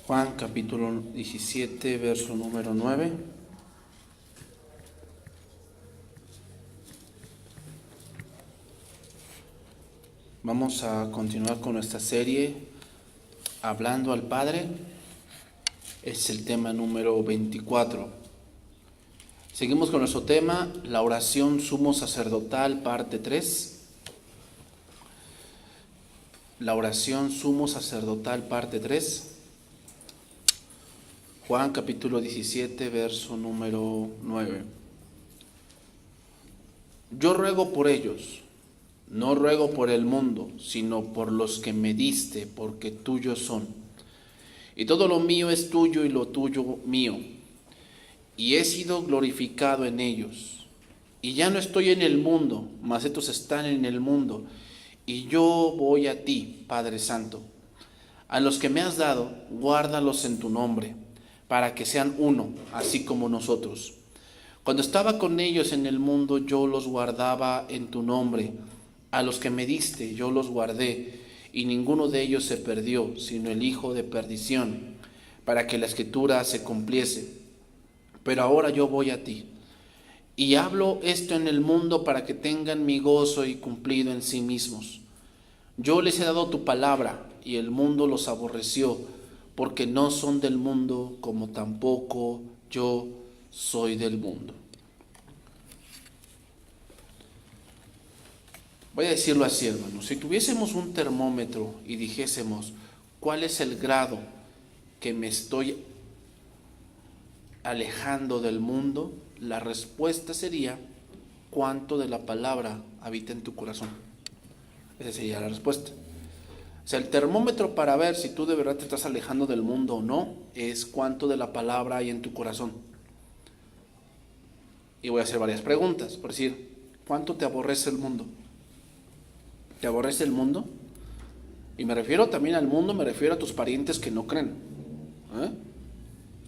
Juan capítulo 17, verso número 9. Vamos a continuar con nuestra serie Hablando al Padre. Es el tema número 24. Seguimos con nuestro tema, la oración sumo sacerdotal, parte 3. La oración sumo sacerdotal, parte 3. Juan capítulo 17, verso número 9. Yo ruego por ellos, no ruego por el mundo, sino por los que me diste, porque tuyos son. Y todo lo mío es tuyo y lo tuyo mío. Y he sido glorificado en ellos. Y ya no estoy en el mundo, mas estos están en el mundo. Y yo voy a ti, Padre Santo. A los que me has dado, guárdalos en tu nombre, para que sean uno, así como nosotros. Cuando estaba con ellos en el mundo, yo los guardaba en tu nombre. A los que me diste, yo los guardé, y ninguno de ellos se perdió, sino el hijo de perdición, para que la escritura se cumpliese. Pero ahora yo voy a ti, y hablo esto en el mundo para que tengan mi gozo y cumplido en sí mismos. Yo les he dado tu palabra, y el mundo los aborreció, porque no son del mundo, como tampoco yo soy del mundo. Voy a decirlo así, hermanos. Si tuviésemos un termómetro y dijésemos cuál es el grado que me estoy alejando del mundo, la respuesta sería cuánto de la palabra habita en tu corazón. Esa sería la respuesta. O sea, el termómetro para ver si tú de verdad te estás alejando del mundo o no es cuánto de la palabra hay en tu corazón. Y voy a hacer varias preguntas, por decir, ¿cuánto te aborrece el mundo? ¿Te aborrece el mundo? Y me refiero también al mundo, me refiero a tus parientes que no creen.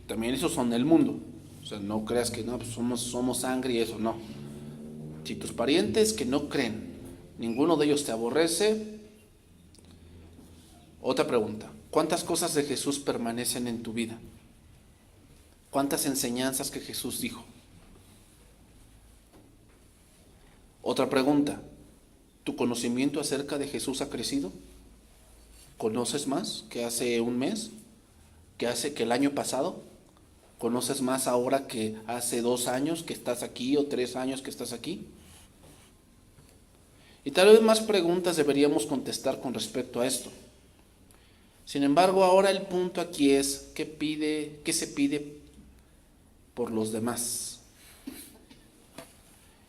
También esos son del mundo. O sea, no creas que no, pues somos sangre y eso, no. Si tus parientes que no creen, ninguno de ellos te aborrece. Otra pregunta, ¿cuántas cosas de Jesús permanecen en tu vida? ¿Cuántas enseñanzas que Jesús dijo? Otra pregunta, ¿tu conocimiento acerca de Jesús ha crecido? ¿Conoces más que hace un mes? ¿Que el año pasado? ¿Conoces más ahora que hace 2 años que estás aquí o 3 años que estás aquí? Y tal vez más preguntas deberíamos contestar con respecto a esto. Sin embargo, ahora el punto aquí es, ¿qué se pide por los demás?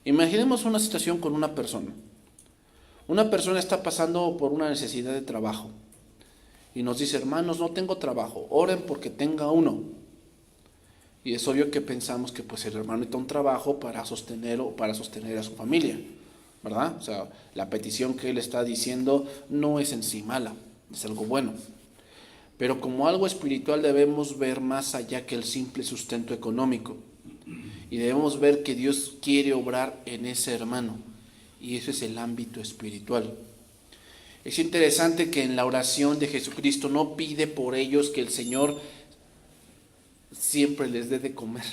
Imaginemos una situación con una persona. Una persona está pasando por una necesidad de trabajo y nos dice, hermanos, no tengo trabajo, oren porque tenga uno. Y es obvio que pensamos que pues el hermano necesita un trabajo para sostener a su familia, ¿verdad? O sea, la petición que él está diciendo no es en sí mala, es algo bueno. Pero como algo espiritual debemos ver más allá que el simple sustento económico. Y debemos ver que Dios quiere obrar en ese hermano. Y eso es el ámbito espiritual. Es interesante que en la oración de Jesucristo no pide por ellos que el Señor siempre les dé de comer.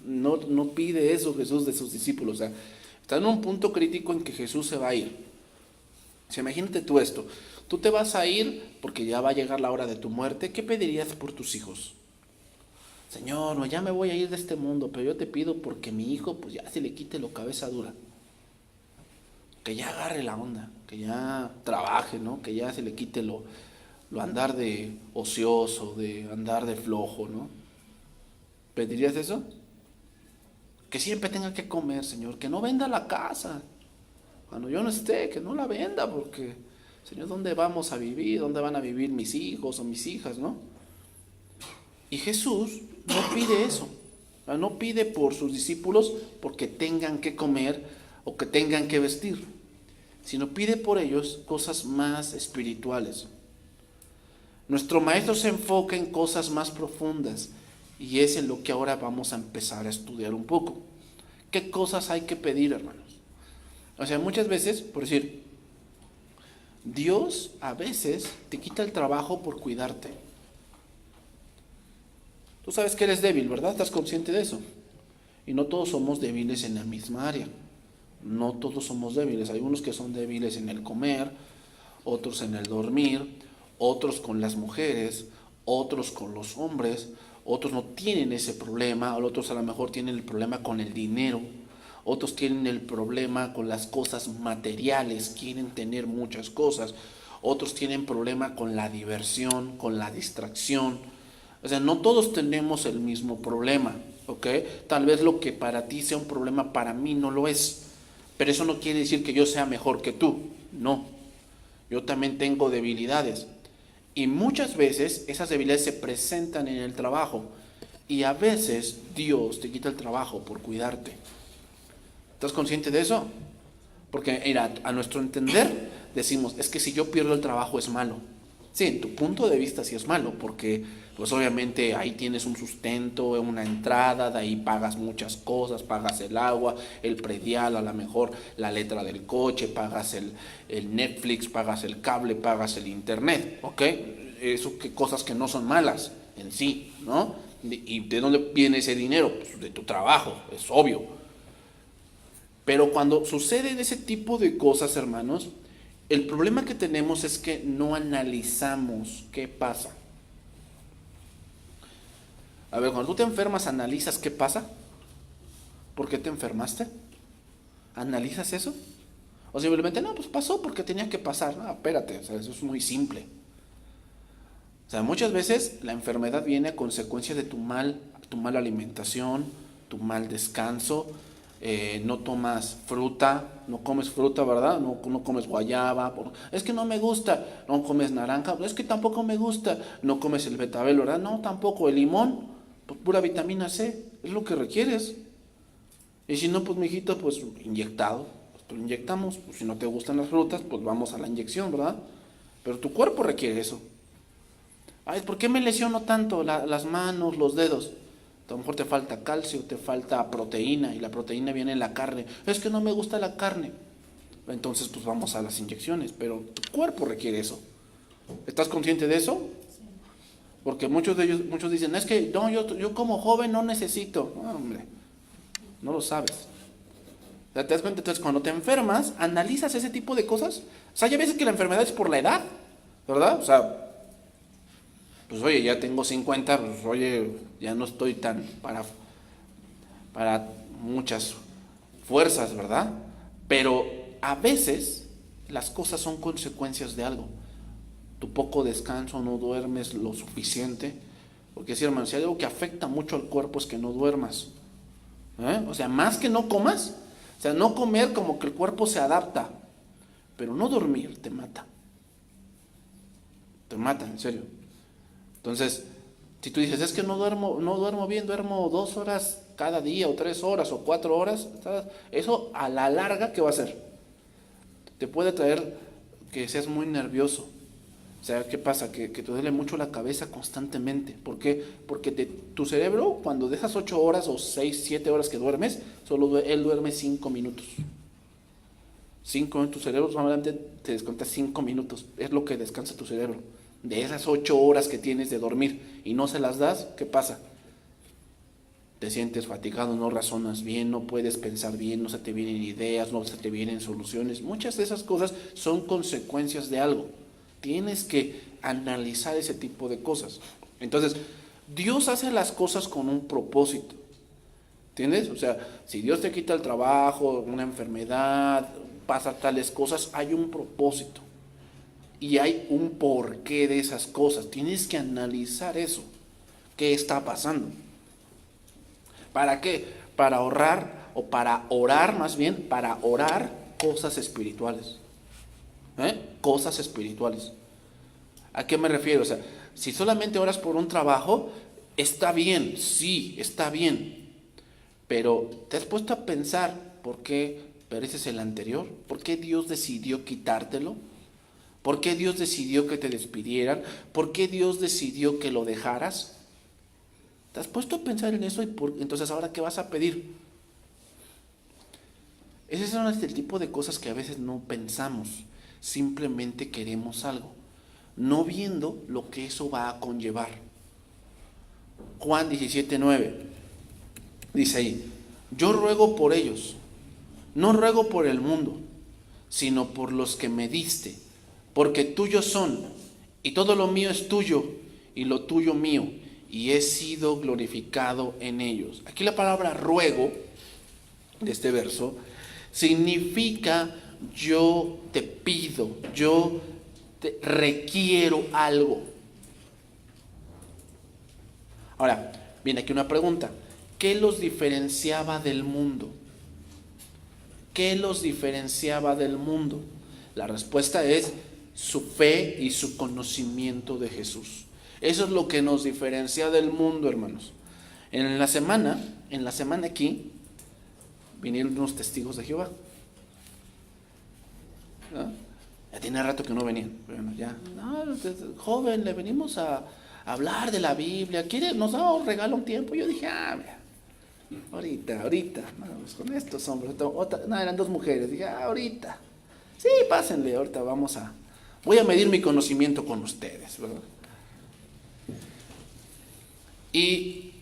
No pide eso Jesús de sus discípulos. O sea, está en un punto crítico en que Jesús se va a ir. O sea, imagínate tú esto. Tú te vas a ir porque ya va a llegar la hora de tu muerte. ¿Qué pedirías por tus hijos? Señor, no, ya me voy a ir de este mundo, pero yo te pido porque mi hijo pues ya se le quite lo cabeza dura. Que ya agarre la onda, que ya trabaje, ¿no? Que ya se le quite lo andar de ocioso, de andar de flojo, ¿no? ¿Pedirías eso? Que siempre tenga que comer, Señor, que no venda la casa. Cuando yo no esté, que no la venda, porque, Señor, ¿dónde vamos a vivir? ¿Dónde van a vivir mis hijos o mis hijas, no? Y Jesús no pide eso. No pide por sus discípulos porque tengan que comer o que tengan que vestir, sino pide por ellos cosas más espirituales. Nuestro maestro se enfoca en cosas más profundas y es en lo que ahora vamos a empezar a estudiar un poco. ¿Qué cosas hay que pedir, hermanos? O sea, muchas veces, por decir, Dios a veces te quita el trabajo por cuidarte. Tú sabes que eres débil, ¿verdad? ¿Estás consciente de eso? Y no todos somos débiles en la misma área. No todos somos débiles. Hay unos que son débiles en el comer, otros en el dormir, otros con las mujeres, otros con los hombres, otros no tienen ese problema, otros a lo mejor tienen el problema con el dinero, otros tienen el problema con las cosas materiales, quieren tener muchas cosas, otros tienen problema con la diversión, con la distracción. O sea, no todos tenemos el mismo problema, ¿ok? Tal vez lo que para ti sea un problema, para mí no lo es. Pero eso no quiere decir que yo sea mejor que tú, no. Yo también tengo debilidades. Y muchas veces esas debilidades se presentan en el trabajo. Y a veces Dios te quita el trabajo por cuidarte. ¿Estás consciente de eso? Porque mira, a nuestro entender decimos, es que si yo pierdo el trabajo es malo. Sí, en tu punto de vista sí es malo, porque pues obviamente ahí tienes un sustento, una entrada, de ahí pagas muchas cosas, pagas el agua, el predial, a lo mejor la letra del coche, pagas el Netflix, pagas el cable, pagas el internet, ¿ok? Eso que cosas que no son malas en sí, ¿no? ¿Y de dónde viene ese dinero? Pues de tu trabajo, es obvio. Pero cuando suceden ese tipo de cosas, hermanos, el problema que tenemos es que no analizamos qué pasa. A ver, cuando tú te enfermas, ¿analizas qué pasa? ¿Por qué te enfermaste? ¿Analizas eso? O simplemente, no, pues pasó porque tenía que pasar. No, espérate, o sea, eso es muy simple. O sea, muchas veces la enfermedad viene a consecuencia de tu mala alimentación, tu mal descanso. No tomas fruta, no comes fruta, ¿verdad? No comes guayaba, es que no me gusta, no comes naranja, es que tampoco me gusta, no comes el betabel, ¿verdad? No, tampoco, el limón, pues pura vitamina C, es lo que requieres. Y si no, pues mijito, pues inyectado, pues lo inyectamos, pues si no te gustan las frutas, pues vamos a la inyección, ¿verdad? Pero tu cuerpo requiere eso. Ay, ¿por qué me lesiono tanto las manos, los dedos? A lo mejor te falta calcio, te falta proteína, y la proteína viene en la carne. Es que no me gusta la carne. Entonces, pues vamos a las inyecciones, pero tu cuerpo requiere eso. ¿Estás consciente de eso? Porque muchos dicen, es que no, yo como joven no necesito. No, hombre, no lo sabes. O sea, ¿te das cuenta? Entonces, cuando te enfermas, analizas ese tipo de cosas. O sea, ya ves que la enfermedad es por la edad, ¿verdad? O sea, pues oye, ya tengo 50, pues oye, ya no estoy tan para muchas fuerzas, ¿verdad? Pero a veces las cosas son consecuencias de algo. Tu poco descanso, no duermes lo suficiente. Porque sí, hermano, si hay algo que afecta mucho al cuerpo es que no duermas. O sea, más que no comas, o sea, no comer como que el cuerpo se adapta, pero no dormir te mata. Te mata, en serio. Entonces, si tú dices, es que no duermo bien, duermo 2 horas cada día, o 3 horas, o 4 horas, ¿sabes? Eso a la larga, ¿qué va a hacer? Te puede traer que seas muy nervioso. O sea, ¿qué pasa? Que te duele mucho la cabeza constantemente. ¿Por qué? Porque tu cerebro, cuando dejas 8 horas o 6, 7 horas que duermes, él duerme 5 minutos. 5 en tu cerebro solamente te descuenta 5 minutos. Es lo que descansa tu cerebro. De esas 8 horas que tienes de dormir y no se las das, ¿qué pasa? Te sientes fatigado, no razonas bien, no puedes pensar bien, no se te vienen ideas, no se te vienen soluciones. Muchas de esas cosas son consecuencias de algo. Tienes que analizar ese tipo de cosas. Entonces, Dios hace las cosas con un propósito. ¿Entiendes? O sea, si Dios te quita el trabajo, una enfermedad, pasa tales cosas, hay un propósito. Y hay un porqué de esas cosas. Tienes que analizar eso. ¿Qué está pasando? ¿Para qué? Para ahorrar, o para orar más bien, para orar cosas espirituales. Cosas espirituales. ¿A qué me refiero? O sea, si solamente oras por un trabajo, está bien, sí, está bien. Pero ¿te has puesto a pensar por qué pereces el anterior? ¿Por qué Dios decidió quitártelo? ¿Por qué Dios decidió que te despidieran? ¿Por qué Dios decidió que lo dejaras? ¿Te has puesto a pensar en eso? Entonces, ¿ahora qué vas a pedir? Ese es el tipo de cosas que a veces no pensamos. Simplemente queremos algo, no viendo lo que eso va a conllevar. Juan 17:9. Dice ahí, yo ruego por ellos, no ruego por el mundo, sino por los que me diste, porque tuyos son, y todo lo mío es tuyo, y lo tuyo mío, y he sido glorificado en ellos. Aquí la palabra ruego, de este verso, significa yo te pido, yo te requiero algo. Ahora, viene aquí una pregunta. ¿Qué los diferenciaba del mundo? ¿Qué los diferenciaba del mundo? La respuesta es su fe y su conocimiento de Jesús. Eso es lo que nos diferencia del mundo, hermanos. En la semana aquí, vinieron unos testigos de Jehová. ¿No? Ya tiene rato que no venían. Bueno, ya, no, joven, le venimos a hablar de la Biblia. ¿Quiere? Nos da un regalo un tiempo. Yo dije, mira, ahorita, no, pues con estos hombres, no, eran dos mujeres, dije, ahorita, sí, pásenle, ahorita voy a medir mi conocimiento con ustedes, ¿verdad? Y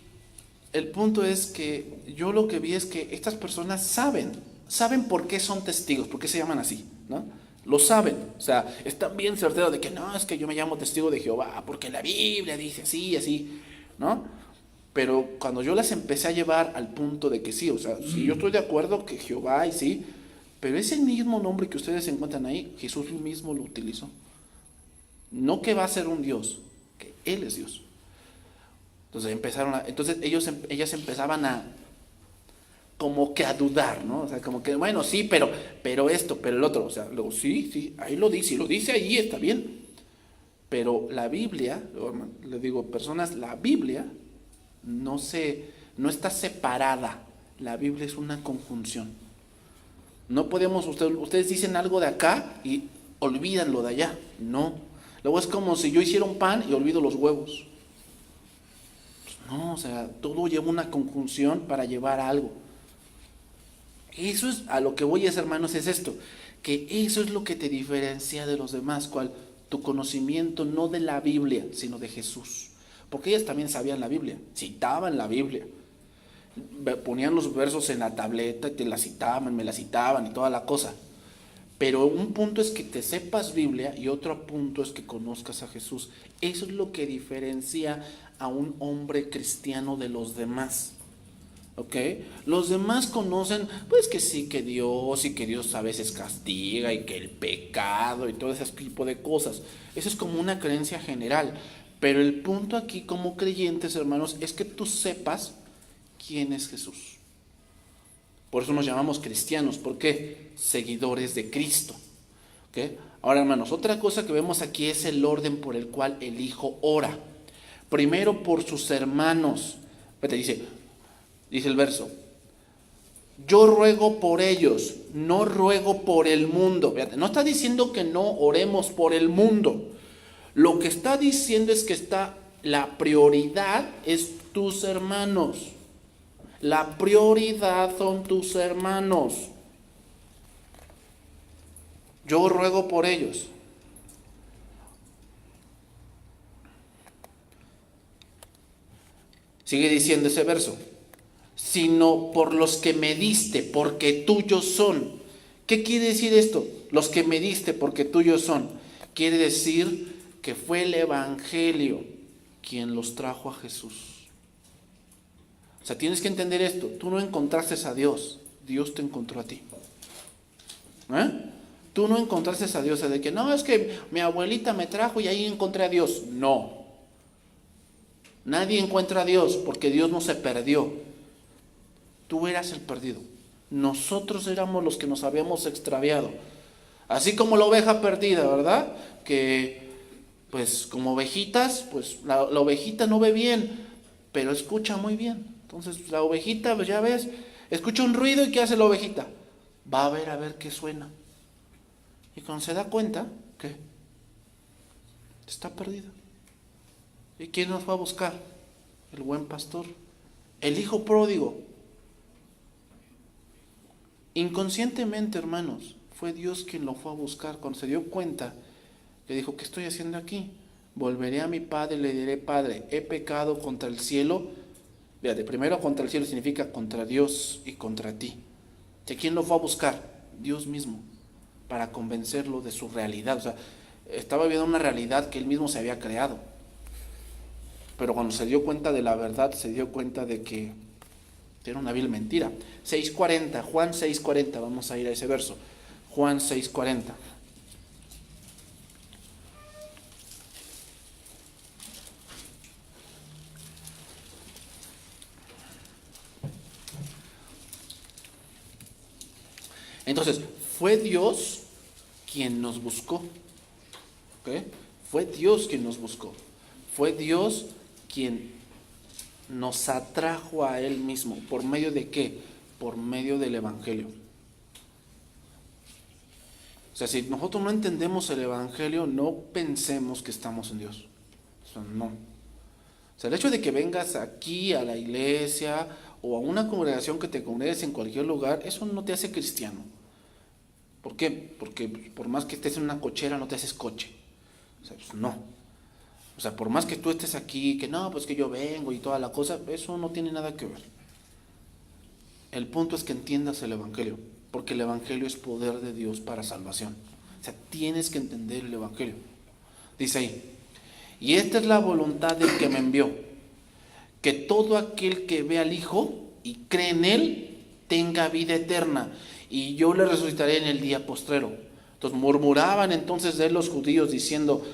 el punto es que yo lo que vi es que estas personas saben por qué son testigos, por qué se llaman así, ¿no? Lo saben, o sea, están bien certeros de que no, es que yo me llamo testigo de Jehová, porque la Biblia dice así, ¿no? Pero cuando yo las empecé a llevar al punto de que sí, o sea, sí, yo estoy de acuerdo que Jehová y sí, pero ese mismo nombre que ustedes encuentran ahí, Jesús mismo lo utilizó. No que va a ser un Dios, que Él es Dios. Entonces ellas empezaban a como que a dudar, ¿no? O sea, como que, bueno, sí, pero esto, pero el otro, o sea, luego sí, ahí lo dice ahí está bien. Pero la Biblia, le digo, personas, la Biblia no está separada. La Biblia es una conjunción. No podemos, ustedes dicen algo de acá y olvidan lo de allá. No. Luego es como si yo hiciera un pan y olvido los huevos. Pues no, o sea, todo lleva una conjunción para llevar a algo. Eso es a lo que voy, hermanos, es esto. Que eso es lo que te diferencia de los demás. ¿Cuál? Tu conocimiento no de la Biblia, sino de Jesús. Porque ellas también sabían la Biblia, citaban la Biblia, ponían los versos en la tableta y me la citaban y toda la cosa. Pero un punto es que te sepas Biblia y otro punto es que conozcas a Jesús. Eso es lo que diferencia a un hombre cristiano de los demás. ¿Ok? Los demás conocen, pues que sí, que Dios a veces castiga y que el pecado y todo ese tipo de cosas. Eso es como una creencia general. Pero el punto aquí como creyentes, hermanos, es que tú sepas quién es Jesús. Por eso nos llamamos cristianos. ¿Por qué? Seguidores de Cristo. ¿Okay? Ahora, hermanos, otra cosa que vemos aquí es el orden por el cual el Hijo ora. Primero por sus hermanos. Dice el verso, yo ruego por ellos, no ruego por el mundo. Fíjate, no está diciendo que no oremos por el mundo. Lo que está diciendo es que la prioridad es tus hermanos. La prioridad son tus hermanos. Yo ruego por ellos. Sigue diciendo ese verso. Sino por los que me diste, porque tuyos son. ¿Qué quiere decir esto? Los que me diste, porque tuyos son. Quiere decir que fue el Evangelio quien los trajo a Jesús. O sea, tienes que entender esto. Tú no encontraste a Dios, Dios te encontró a ti. Tú no encontraste a Dios, de que no, es que mi abuelita me trajo y ahí encontré a Dios. No. Nadie encuentra a Dios porque Dios no se perdió. Tú eras el perdido. Nosotros éramos los que nos habíamos extraviado. Así como la oveja perdida, ¿verdad? Que, pues, como ovejitas, pues la ovejita no ve bien, pero escucha muy bien. Entonces, la ovejita, pues ya ves, escucha un ruido y ¿qué hace la ovejita? Va a ver qué suena. Y cuando se da cuenta, ¿qué? Está perdida. ¿Y quién nos va a buscar? El buen pastor. El hijo pródigo. Inconscientemente, hermanos, fue Dios quien lo fue a buscar. Cuando se dio cuenta, le dijo, ¿qué estoy haciendo aquí? volveré a mi padre y le diré, Padre, he pecado contra el cielo. Fíjate, primero contra el cielo significa contra Dios y contra ti. ¿Y a quién lo fue a buscar? Dios mismo, para convencerlo de su realidad. O sea, estaba viviendo una realidad que él mismo se había creado. Pero cuando se dio cuenta de la verdad, se dio cuenta de que era una vil mentira. 6:40, Juan 6:40, vamos a ir a ese verso. Juan 6:40. Entonces, fue Dios quien nos buscó. ¿Ok? Fue Dios quien nos buscó. Fue Dios quien nos atrajo a Él mismo. ¿Por medio de qué? Por medio del Evangelio. O sea, si nosotros no entendemos el Evangelio, no pensemos que estamos en Dios. O sea, no. O sea, el hecho de que vengas aquí a la iglesia o a una congregación, que te congregues en cualquier lugar, eso no te hace cristiano. ¿Por qué? Porque por más que estés en una cochera, no te haces coche. O sea, pues no. O sea, por más que tú estés aquí, que no, pues que yo vengo y toda la cosa, eso no tiene nada que ver. El punto es que entiendas el Evangelio, porque el Evangelio es poder de Dios para salvación. O sea, tienes que entender el Evangelio. Dice ahí, y esta es la voluntad del que me envió, que todo aquel que ve al Hijo y cree en Él, tenga vida eterna, y yo le resucitaré en el día postrero. Entonces murmuraban entonces de él los judíos diciendo,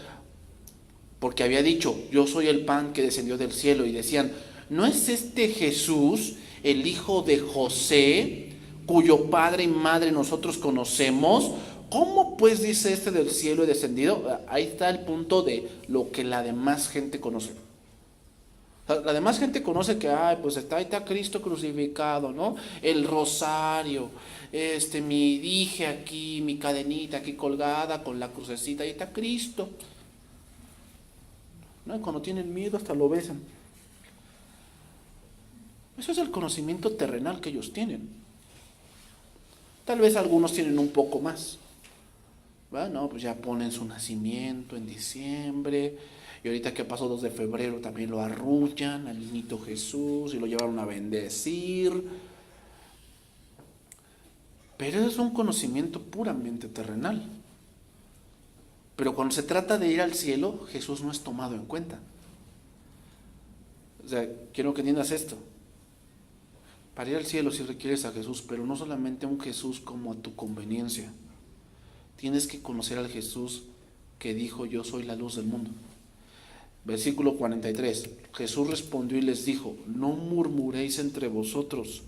porque había dicho, yo soy el pan que descendió del cielo, y decían, ¿no es este Jesús el hijo de José, cuyo padre y madre nosotros conocemos? ¿Cómo pues dice este del cielo he descendido? Ahí está el punto de lo que la demás gente conoce. La demás gente conoce que, pues ahí está Cristo crucificado, ¿no? El rosario, mi dije aquí, mi cadenita aquí colgada con la crucecita, ahí está Cristo. ¿No? Y cuando tienen miedo hasta lo besan. Eso es el conocimiento terrenal que ellos tienen. Tal vez algunos tienen un poco más. Bueno, pues ya ponen su nacimiento en diciembre. Y ahorita que pasó 2 de febrero también lo arrullan al niñito Jesús y lo llevaron a bendecir. Pero eso es un conocimiento puramente terrenal. Pero cuando se trata de ir al cielo, Jesús no es tomado en cuenta. O sea, quiero que entiendas esto. Para ir al cielo sí requieres a Jesús, pero no solamente un Jesús como a tu conveniencia. Tienes que conocer al Jesús que dijo, yo soy la luz del mundo. Versículo 43. Jesús respondió y les dijo, no murmuréis entre vosotros.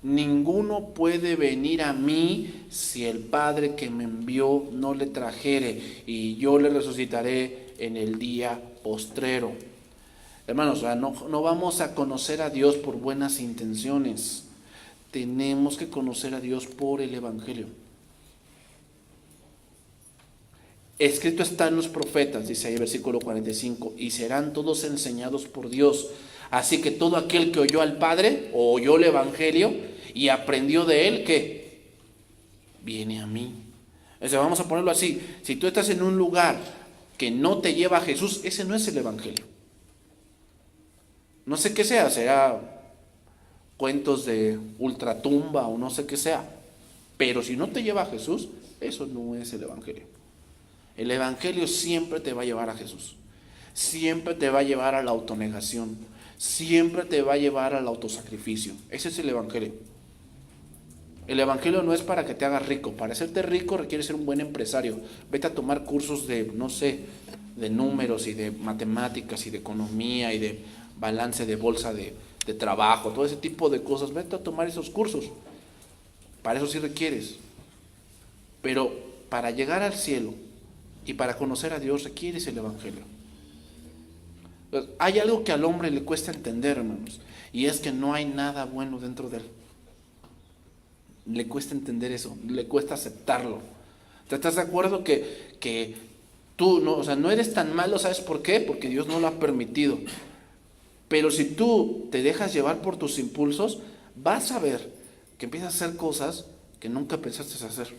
Ninguno puede venir a mí si el Padre que me envió no le trajere, y yo le resucitaré en el día postrero. Hermanos, no vamos a conocer a Dios por buenas intenciones. Tenemos que conocer a Dios por el Evangelio. Escrito está en los profetas, dice ahí versículo 45, y serán todos enseñados por Dios. Así que todo aquel que oyó al Padre, o oyó el Evangelio, y aprendió de él, ¿qué? Viene a mí. O sea, vamos a ponerlo así, si tú estás en un lugar que no te lleva a Jesús, ese no es el Evangelio. No sé qué sea, será cuentos de ultratumba o no sé qué sea, pero si no te lleva a Jesús, eso no es el Evangelio. El Evangelio siempre te va a llevar a Jesús, siempre te va a llevar a la autonegación, siempre te va a llevar al autosacrificio. Ese es el Evangelio. El Evangelio no es para que te hagas rico. Para hacerte rico requiere ser un buen empresario. Vete a tomar cursos de, no sé, de números y de matemáticas y de economía y de balance de bolsa de trabajo, todo ese tipo de cosas. Vete a tomar esos cursos. Para eso sí requieres. Pero para llegar al cielo y para conocer a Dios requieres el Evangelio. Entonces, hay algo que al hombre le cuesta entender, hermanos, y es que no hay nada bueno dentro de él. Le cuesta entender eso, le cuesta aceptarlo. ¿Te estás de acuerdo que tú no, o sea, no eres tan malo? ¿Sabes por qué? Porque Dios no lo ha permitido. Pero si tú te dejas llevar por tus impulsos, vas a ver que empiezas a hacer cosas que nunca pensaste hacer.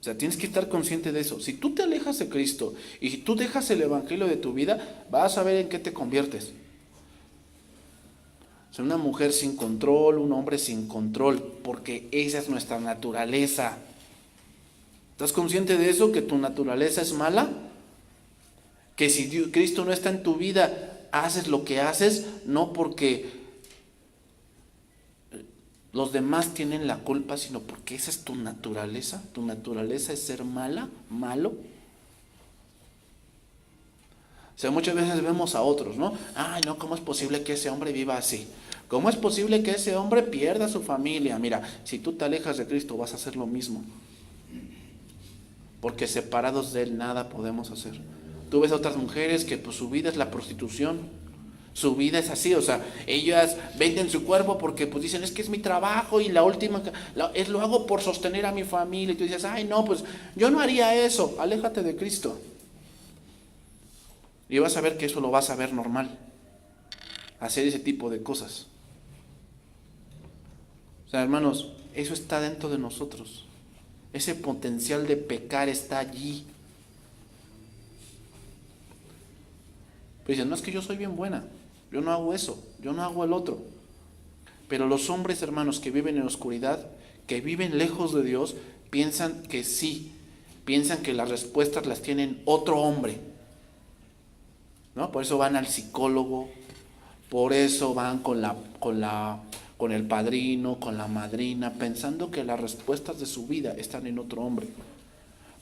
O sea, tienes que estar consciente de eso. Si tú te alejas de Cristo y si tú dejas el evangelio de tu vida, vas a ver en qué te conviertes. O sea, una mujer sin control, un hombre sin control, porque esa es nuestra naturaleza. ¿Estás consciente de eso? ¿Que tu naturaleza es mala? Que si Cristo no está en tu vida, haces lo que haces, no porque los demás tienen la culpa, sino porque esa es tu naturaleza. Tu naturaleza es ser mala, malo. O sea, muchas veces vemos a otros, ¿no? Ay, no, ¿cómo es posible que ese hombre viva así? ¿Cómo es posible que ese hombre pierda su familia? Mira, si tú te alejas de Cristo vas a hacer lo mismo. Porque separados de Él nada podemos hacer. Tú ves a otras mujeres que pues su vida es la prostitución. Su vida es así, o sea, ellas venden su cuerpo porque pues dicen, es que es mi trabajo y la última, lo hago por sostener a mi familia. Y tú dices, ay no, pues yo no haría eso. Aléjate de Cristo. Y vas a ver que eso lo vas a ver normal. Hacer ese tipo de cosas. O sea, hermanos, eso está dentro de nosotros. Ese potencial de pecar está allí. Pero dicen, no, es que yo soy bien buena. Yo no hago eso, yo no hago el otro. Pero los hombres, hermanos, que viven en oscuridad, que viven lejos de Dios, piensan que sí, piensan que las respuestas las tienen otro hombre, ¿no? Por eso van al psicólogo, por eso van con el padrino, con la madrina, pensando que las respuestas de su vida están en otro hombre.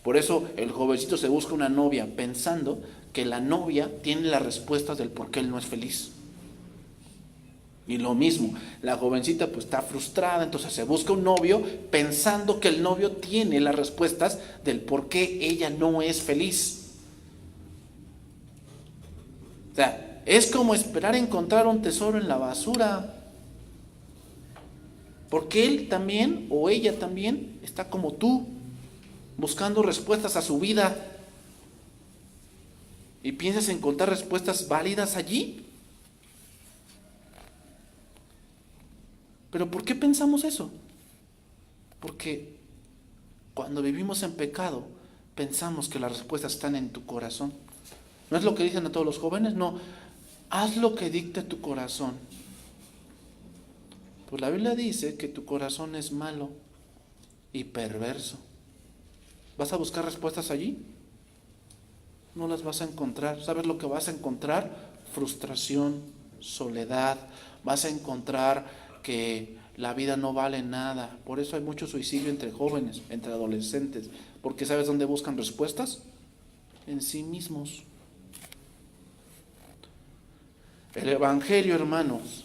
Por eso el jovencito se busca una novia pensando que la novia tiene las respuestas del por qué él no es feliz. Y lo mismo, la jovencita pues está frustrada, entonces se busca un novio pensando que el novio tiene las respuestas del por qué ella no es feliz. O sea, es como esperar encontrar un tesoro en la basura. Porque él también o ella también está como tú, buscando respuestas a su vida. ¿Y piensas encontrar respuestas válidas allí? ¿Pero por qué pensamos eso? Porque cuando vivimos en pecado, pensamos que las respuestas están en tu corazón. ¿No es lo que dicen a todos los jóvenes? No, haz lo que dicte tu corazón. Pues la Biblia dice que tu corazón es malo y perverso. ¿Vas a buscar respuestas allí? No las vas a encontrar. ¿Sabes lo que vas a encontrar? Frustración, soledad. Vas a encontrar que la vida no vale nada. Por eso hay mucho suicidio entre jóvenes, entre adolescentes. Porque ¿sabes dónde buscan respuestas? En sí mismos. El Evangelio, hermanos,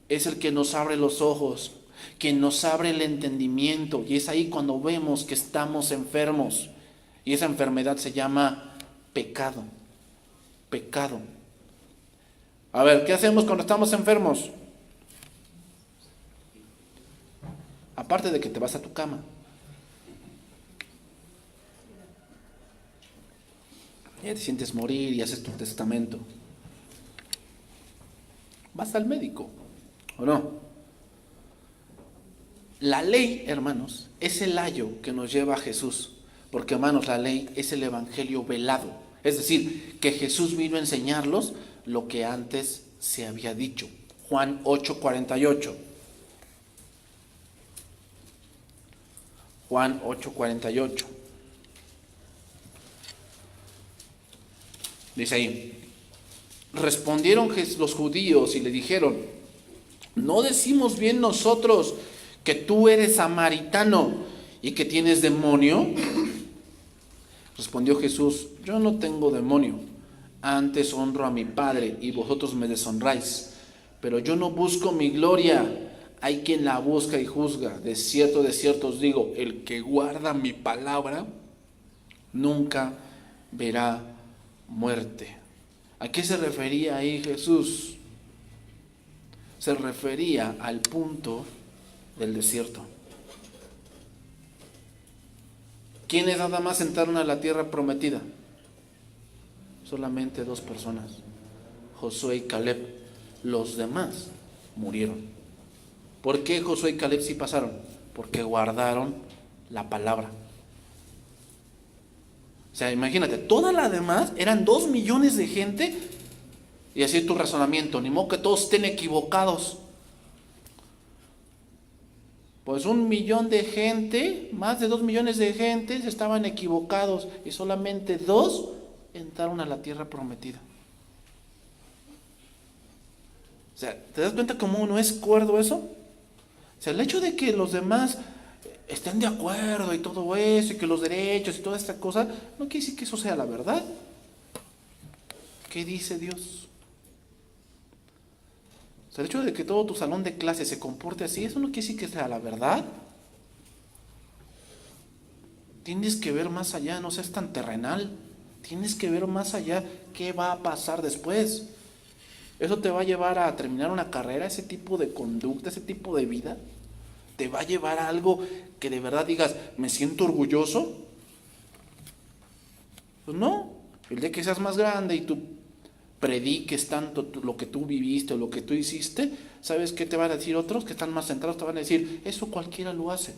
es el que nos abre los ojos, quien nos abre el entendimiento. Y es ahí cuando vemos que estamos enfermos. Y esa enfermedad se llama pecado. Pecado. A ver, ¿qué hacemos cuando estamos enfermos? Aparte de que te vas a tu cama. Ya te sientes morir y haces tu testamento. Vas al médico, ¿o no? La ley, hermanos, es el ayo que nos lleva a Jesús. Porque, hermanos, la ley es el evangelio velado. Es decir, que Jesús vino a enseñarlos lo que antes se había dicho. Juan 8:48. Juan 8:48. Dice ahí, respondieron los judíos y le dijeron, ¿no decimos bien nosotros que tú eres samaritano y que tienes demonio? Respondió Jesús, yo no tengo demonio, antes honro a mi Padre y vosotros me deshonráis, pero yo no busco mi gloria. Hay quien la busca y juzga. De cierto os digo, el que guarda mi palabra nunca verá muerte. ¿A qué se refería ahí Jesús? Se refería al punto del desierto. ¿Quiénes nada más entraron a la tierra prometida? Solamente 2 personas, Josué y Caleb. Los demás murieron. ¿Por qué Josué y Caleb sí pasaron? Porque guardaron la palabra. sea, imagínate, toda la demás eran 2 millones de gente. Y así tu razonamiento, ni modo que todos estén equivocados. Pues 1 millón de gente, más de 2 millones de gentes estaban equivocados y solamente 2 entraron a la tierra prometida. O sea, ¿te das cuenta cómo no es cuerdo eso? O sea, el hecho de que los demás estén de acuerdo y todo eso, y que los derechos y toda esta cosa, no quiere decir que eso sea la verdad. ¿Qué dice Dios? O sea, el hecho de que todo tu salón de clase se comporte así, eso no quiere decir que sea la verdad. Tienes que ver más allá, no seas tan terrenal. Tienes que ver más allá qué va a pasar después. ¿Eso te va a llevar a terminar una carrera, ese tipo de conducta, ese tipo de vida? ¿Te va a llevar a algo que de verdad digas, me siento orgulloso? Pues no. El día que seas más grande y tú prediques tanto lo que tú viviste o lo que tú hiciste, ¿sabes qué te van a decir otros que están más centrados? Te van a decir, eso cualquiera lo hace.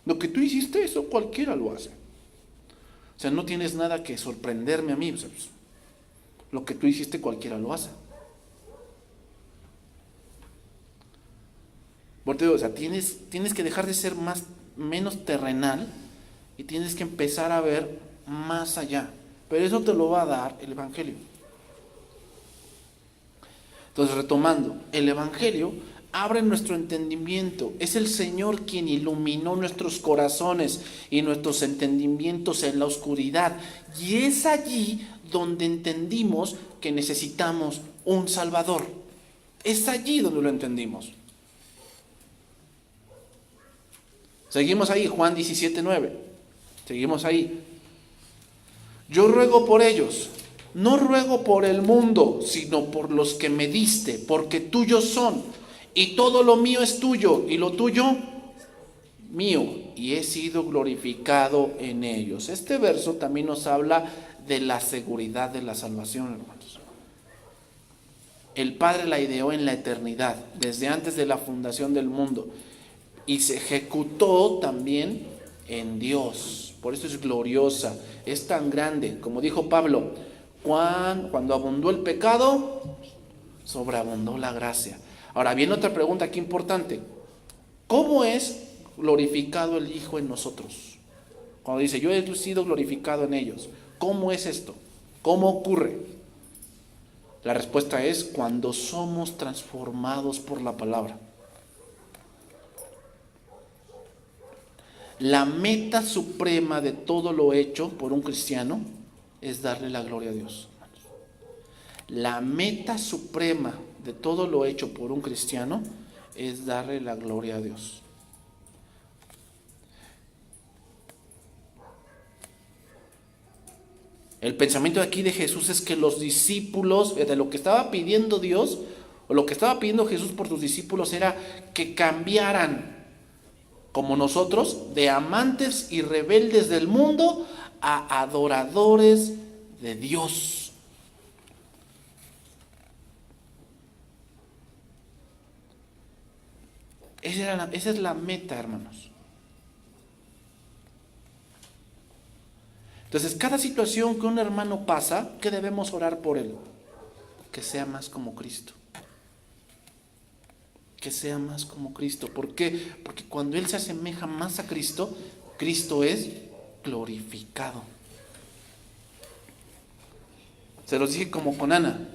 Lo que tú hiciste, eso cualquiera lo hace. O sea, no tienes nada que sorprenderme a mí. O sea, pues, lo que tú hiciste, cualquiera lo hace. O sea, tienes que dejar de ser menos terrenal y tienes que empezar a ver más allá. Pero eso te lo va a dar el Evangelio. Entonces, retomando, el Evangelio abre nuestro entendimiento. Es el Señor quien iluminó nuestros corazones y nuestros entendimientos en la oscuridad. Y es allí donde entendimos que necesitamos un Salvador. Es allí donde lo entendimos. Seguimos ahí, Juan 17:9. Seguimos ahí. Yo ruego por ellos, no ruego por el mundo, sino por los que me diste, porque tuyos son, y todo lo mío es tuyo, y lo tuyo mío, y he sido glorificado en ellos. Este verso también nos habla de la seguridad de la salvación, hermanos. El Padre la ideó en la eternidad, desde antes de la fundación del mundo, y se ejecutó también en Dios. Por eso es gloriosa, es tan grande. Como dijo Pablo, cuando abundó el pecado, sobreabundó la gracia. Ahora viene otra pregunta aquí importante. ¿Cómo es glorificado el Hijo en nosotros? Cuando dice, yo he sido glorificado en ellos. ¿Cómo es esto? ¿Cómo ocurre? La respuesta es cuando somos transformados por la palabra. La meta suprema de todo lo hecho por un cristiano es darle la gloria a Dios. La meta suprema de todo lo hecho por un cristiano es darle la gloria a Dios. El pensamiento aquí de Jesús es que los discípulos, de lo que estaba pidiendo Dios, o lo que estaba pidiendo Jesús por sus discípulos era que cambiaran, como nosotros, de amantes y rebeldes del mundo a adoradores de Dios. Esa es la meta, hermanos. Entonces, cada situación que un hermano pasa, ¿qué debemos orar por él? Que sea más como Cristo. Que sea más como Cristo. ¿Por qué? Porque cuando él se asemeja más a Cristo, Cristo es glorificado. Se los dije como con Ana.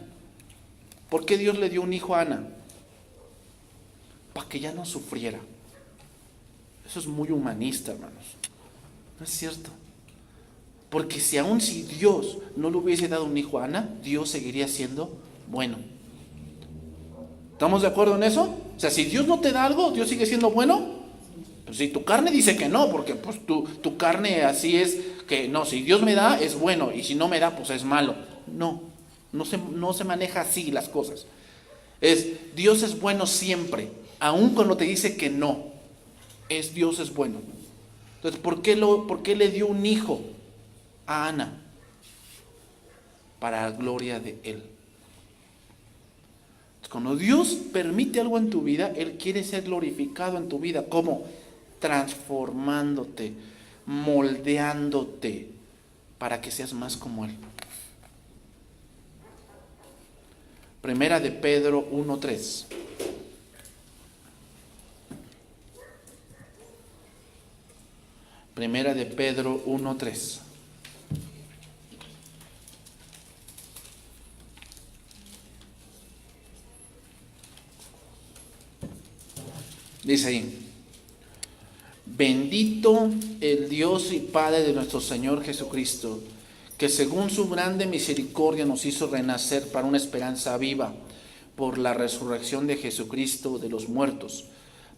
¿Por qué Dios le dio un hijo a Ana? Para que ya no sufriera. Eso es muy humanista, hermanos. No es cierto. Porque si Dios no le hubiese dado un hijo a Ana, Dios seguiría siendo bueno. ¿Estamos de acuerdo en eso? O sea, si Dios no te da algo, ¿Dios sigue siendo bueno? Pues si tu carne dice que no, porque pues tu carne así es, que no, si Dios me da es bueno, y si no me da pues es malo. No se maneja así las cosas. Dios es bueno siempre, aun cuando te dice que no. Dios es bueno. Entonces, ¿por qué le dio un hijo a Ana? Para la gloria de Él. Cuando Dios permite algo en tu vida, Él quiere ser glorificado en tu vida. ¿Cómo? Transformándote, moldeándote para que seas más como Él. Primera de Pedro 1:3. Primera de Pedro 1:3. Dice ahí: bendito el Dios y Padre de nuestro Señor Jesucristo, que según su grande misericordia nos hizo renacer para una esperanza viva por la resurrección de Jesucristo de los muertos,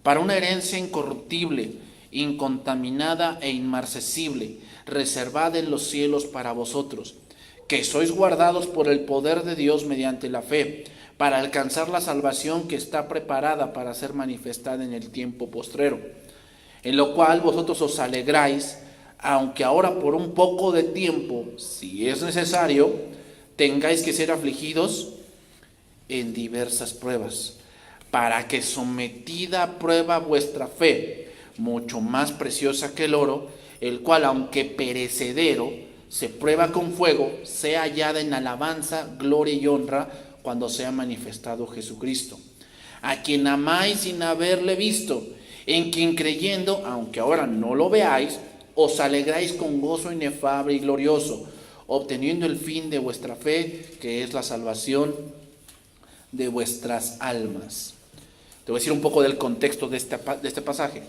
para una herencia incorruptible, incontaminada e inmarcesible, reservada en los cielos para vosotros, que sois guardados por el poder de Dios mediante la fe, para alcanzar la salvación que está preparada para ser manifestada en el tiempo postrero, en lo cual vosotros os alegráis, aunque ahora por un poco de tiempo, si es necesario, tengáis que ser afligidos en diversas pruebas, para que sometida a prueba vuestra fe, mucho más preciosa que el oro, el cual aunque perecedero, se prueba con fuego, sea hallada en alabanza, gloria y honra, cuando sea manifestado Jesucristo, a quien amáis sin haberle visto, en quien creyendo, aunque ahora no lo veáis, os alegráis con gozo inefable y glorioso, obteniendo el fin de vuestra fe, que es la salvación de vuestras almas. Te voy a decir un poco del contexto de este pasaje.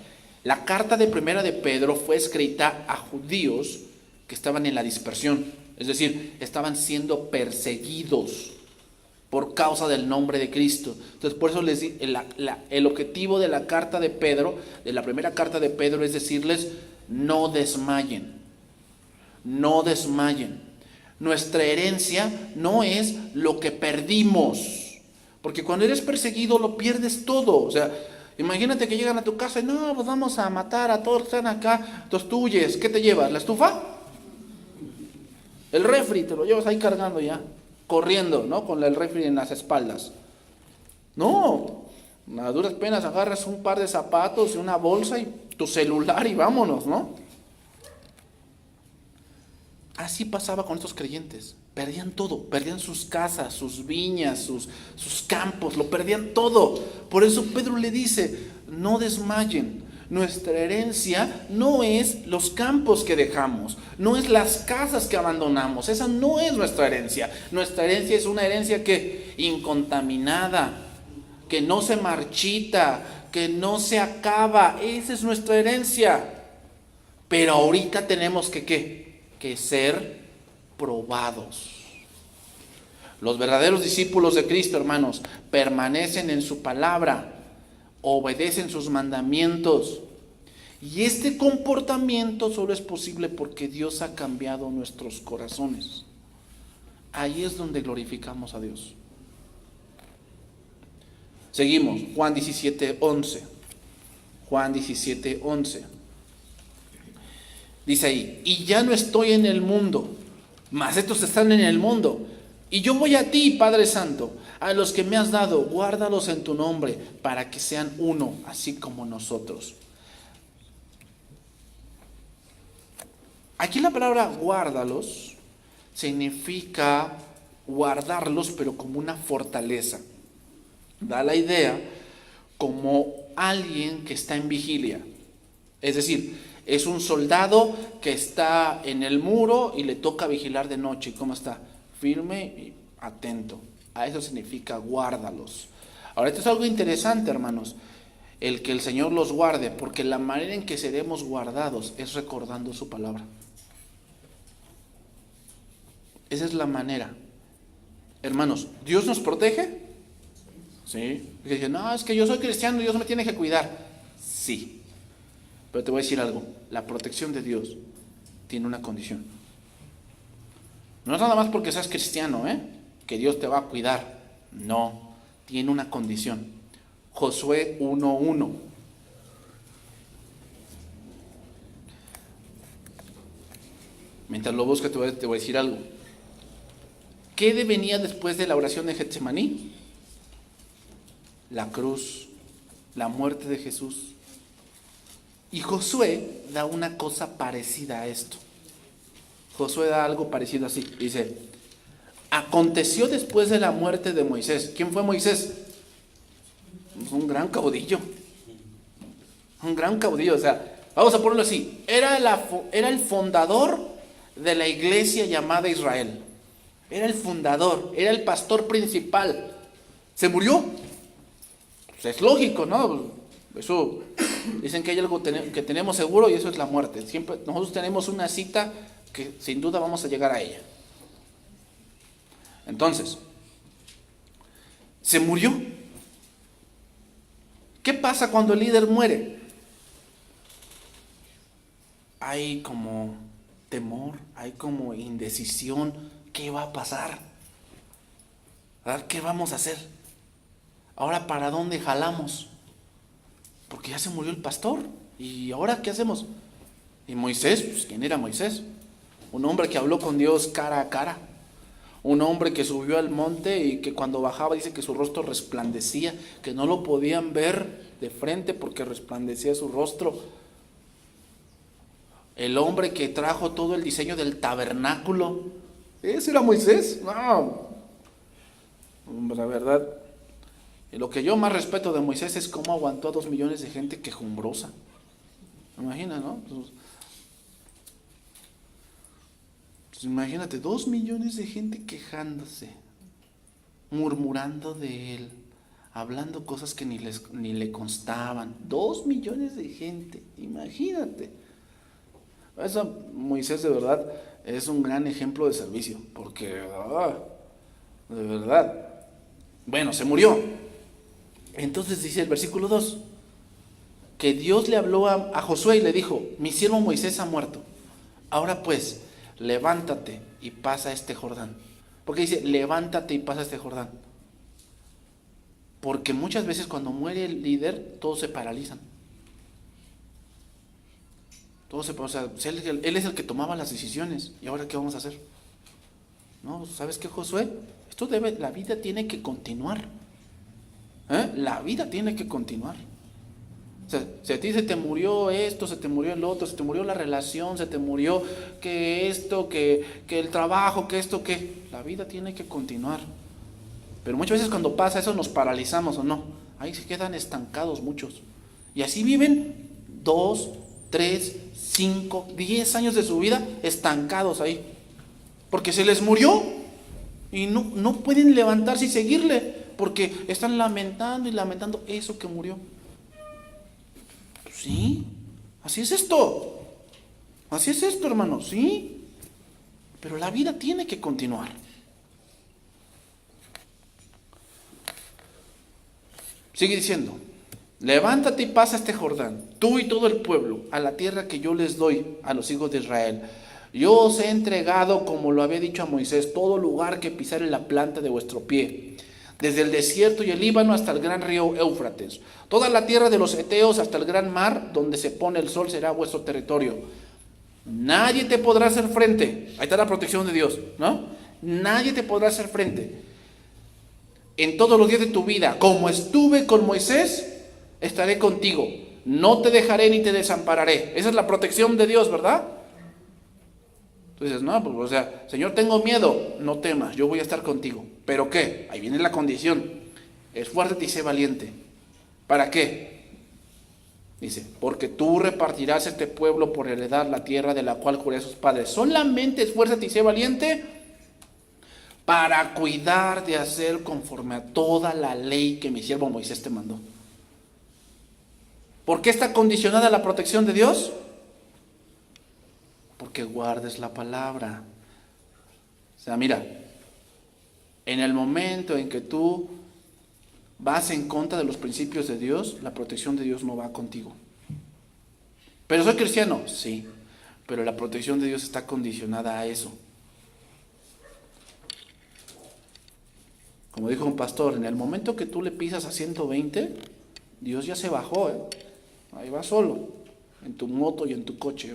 La carta de Primera de Pedro fue escrita a judíos que estaban en la dispersión, es decir, estaban siendo perseguidos por causa del nombre de Cristo. Entonces, por eso el objetivo de la carta de Pedro, de la primera carta de Pedro, es decirles: no desmayen, no desmayen. Nuestra herencia no es lo que perdimos, porque cuando eres perseguido lo pierdes todo. O sea, imagínate que llegan a tu casa y no, pues vamos a matar a todos los que están acá. Entonces tú huyes, ¿qué te llevas? ¿La estufa? El refri, te lo llevas ahí cargando ya, corriendo, ¿no? Con el refri en las espaldas. No, a duras penas agarras un par de zapatos y una bolsa y tu celular y vámonos, ¿no? Así pasaba con estos creyentes. Perdían todo, perdían sus casas, sus viñas, sus campos, lo perdían todo. Por eso Pedro le dice: no desmayen. Nuestra herencia no es los campos que dejamos, no es las casas que abandonamos, esa no es nuestra herencia. Nuestra herencia es una herencia que incontaminada, que no se marchita, que no se acaba. Esa es nuestra herencia. Pero ahorita tenemos que ser probados. Los verdaderos discípulos de Cristo, hermanos, permanecen en su palabra, obedecen sus mandamientos. Y este comportamiento solo es posible porque Dios ha cambiado nuestros corazones. Ahí es donde glorificamos a Dios. Seguimos, Juan 17:11. Juan 17:11. Dice ahí: y ya no estoy en el mundo, mas estos están en el mundo. Y yo voy a ti, Padre Santo, a los que me has dado, guárdalos en tu nombre, para que sean uno, así como nosotros. Aquí la palabra guárdalos significa guardarlos, pero como una fortaleza. Da la idea como alguien que está en vigilia. Es decir, es un soldado que está en el muro y le toca vigilar de noche. ¿Y cómo está? Firme y atento. A eso significa guárdalos. Ahora, esto es algo interesante, hermanos, el que el Señor los guarde, porque la manera en que seremos guardados es recordando su palabra. Esa es la manera. Hermanos, ¿Dios nos protege? Sí. Y dicen: no, es que yo soy cristiano y Dios me tiene que cuidar. Sí. Pero te voy a decir algo: la protección de Dios tiene una condición. No es nada más porque seas cristiano, que Dios te va a cuidar. No, tiene una condición. Josué 1:1. Mientras lo buscas te voy a decir algo. ¿Qué venía después de la oración de Getsemaní? La cruz, la muerte de Jesús. Y Josué da una cosa parecida a esto. Josué da algo parecido así. Dice, aconteció después de la muerte de Moisés. ¿Quién fue Moisés? Un gran caudillo. Un gran caudillo. O sea, vamos a ponerlo así. Era el fundador de la iglesia llamada Israel. Era el fundador. Era el pastor principal. ¿Se murió? Pues es lógico, ¿no? Eso, dicen que hay algo que tenemos seguro y eso es la muerte. Siempre nosotros tenemos una cita que sin duda vamos a llegar a ella. Entonces, se murió. ¿Qué pasa cuando el líder muere? Hay como temor, hay como indecisión. ¿Qué va a pasar? ¿Verdad? ¿Qué vamos a hacer? Ahora, ¿para dónde jalamos? Porque ya se murió el pastor. ¿Y ahora qué hacemos? Y Moisés, pues ¿quién era Moisés? Un hombre que habló con Dios cara a cara. Un hombre que subió al monte y que cuando bajaba dice que su rostro resplandecía, que no lo podían ver de frente porque resplandecía su rostro. El hombre que trajo todo el diseño del tabernáculo. ¿Ese era Moisés? No. La verdad, lo que yo más respeto de Moisés es cómo aguantó a 2 millones de gente quejumbrosa. Imagina, ¿no? Pues imagínate, 2 millones de gente quejándose, murmurando de él, hablando cosas que ni le constaban. 2 millones de gente, imagínate. Eso, Moisés de verdad es un gran ejemplo de servicio, porque de verdad, bueno, se murió. Entonces dice el versículo 2, que Dios le habló a Josué y le dijo, mi siervo Moisés ha muerto. Ahora pues, levántate y pasa este Jordán. ¿Por qué dice, levántate y pasa este Jordán? Porque muchas veces cuando muere el líder, todos se paralizan. O sea, él es el que tomaba las decisiones. ¿Y ahora qué vamos a hacer? No, ¿sabes qué, Josué? La vida tiene que continuar. La vida tiene que continuar. O sea, si a ti se te murió esto, se te murió el otro, se te murió la relación, se te murió que esto, que el trabajo, que esto, que... La vida tiene que continuar. Pero muchas veces cuando pasa eso nos paralizamos, ¿o no? Ahí se quedan estancados muchos. Y así viven 2, 3, 5, 10 años de su vida estancados ahí. Porque se les murió y no pueden levantarse y seguirle. Porque están lamentando y lamentando eso que murió. Sí, así es esto. Así es esto, hermano, sí. Pero la vida tiene que continuar. Sigue diciendo, levántate y pasa este Jordán, tú y todo el pueblo, a la tierra que yo les doy a los hijos de Israel. Yo os he entregado, como lo había dicho a Moisés, todo lugar que pisare la planta de vuestro pie, desde el desierto y el Líbano hasta el gran río Éufrates. Toda la tierra de los heteos hasta el gran mar, donde se pone el sol, será vuestro territorio. Nadie te podrá hacer frente. Ahí está la protección de Dios, ¿no? Nadie te podrá hacer frente. En todos los días de tu vida, como estuve con Moisés, estaré contigo. No te dejaré ni te desampararé. Esa es la protección de Dios, ¿verdad? Entonces, no, pues, o sea, Señor, tengo miedo. No temas, yo voy a estar contigo. ¿Pero qué? Ahí viene la condición. Esfuérzate y sé valiente. ¿Para qué? Dice, porque tú repartirás este pueblo por heredad la tierra de la cual juré a sus padres. Solamente esfuérzate y sé valiente para cuidar de hacer conforme a toda la ley que mi siervo Moisés te mandó. ¿Por qué está condicionada la protección de Dios? Porque guardes la palabra. O sea, mira, en el momento en que tú vas en contra de los principios de Dios, la protección de Dios no va contigo. ¿Pero soy cristiano? Sí, pero la protección de Dios está condicionada a eso. Como dijo un pastor, en el momento que tú le pisas a 120, Dios ya se bajó, ahí va solo, en tu moto y en tu coche.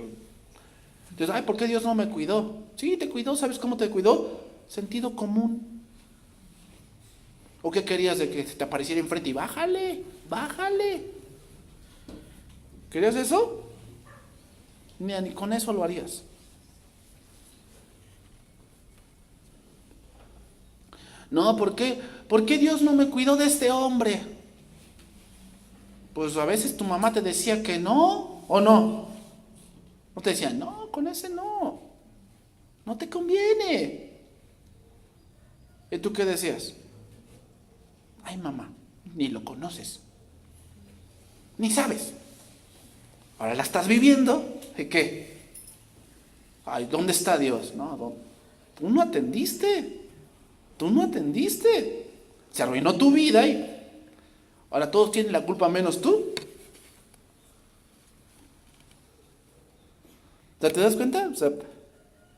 Entonces, ¿por qué Dios no me cuidó? Sí, te cuidó, ¿sabes cómo te cuidó? Sentido común. ¿O qué querías de que te apareciera enfrente y bájale? ¿Querías eso? Ni con eso lo harías. No, ¿por qué? ¿Por qué Dios no me cuidó de este hombre? Pues a veces tu mamá te decía que no, ¿o no? No te decían, no, con ese no. No te conviene. ¿Y tú qué decías? Ay, mamá, ni lo conoces. Ni sabes. Ahora la estás viviendo. ¿Y qué? Ay, ¿dónde está Dios? No, tú no atendiste. Tú no atendiste. Se arruinó tu vida y ahora todos tienen la culpa menos tú. O sea, ¿te das cuenta? O sea,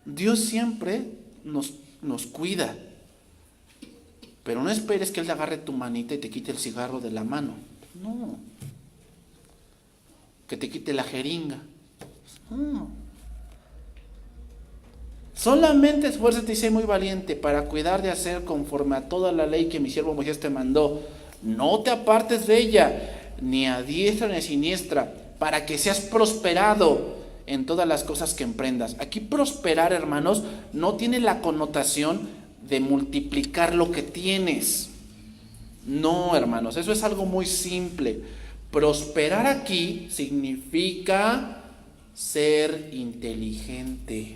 Dios siempre nos cuida. Pero no esperes que Él agarre tu manita y te quite el cigarro de la mano. No. Que te quite la jeringa. No. Solamente esfuérzate y sé muy valiente para cuidar de hacer conforme a toda la ley que mi siervo Moisés te mandó. No te apartes de ella, ni a diestra ni a siniestra, para que seas prosperado en todas las cosas que emprendas. Aquí prosperar, hermanos, no tiene la connotación de multiplicar lo que tienes. No, hermanos, eso es algo muy simple. Prosperar aquí significa ser inteligente.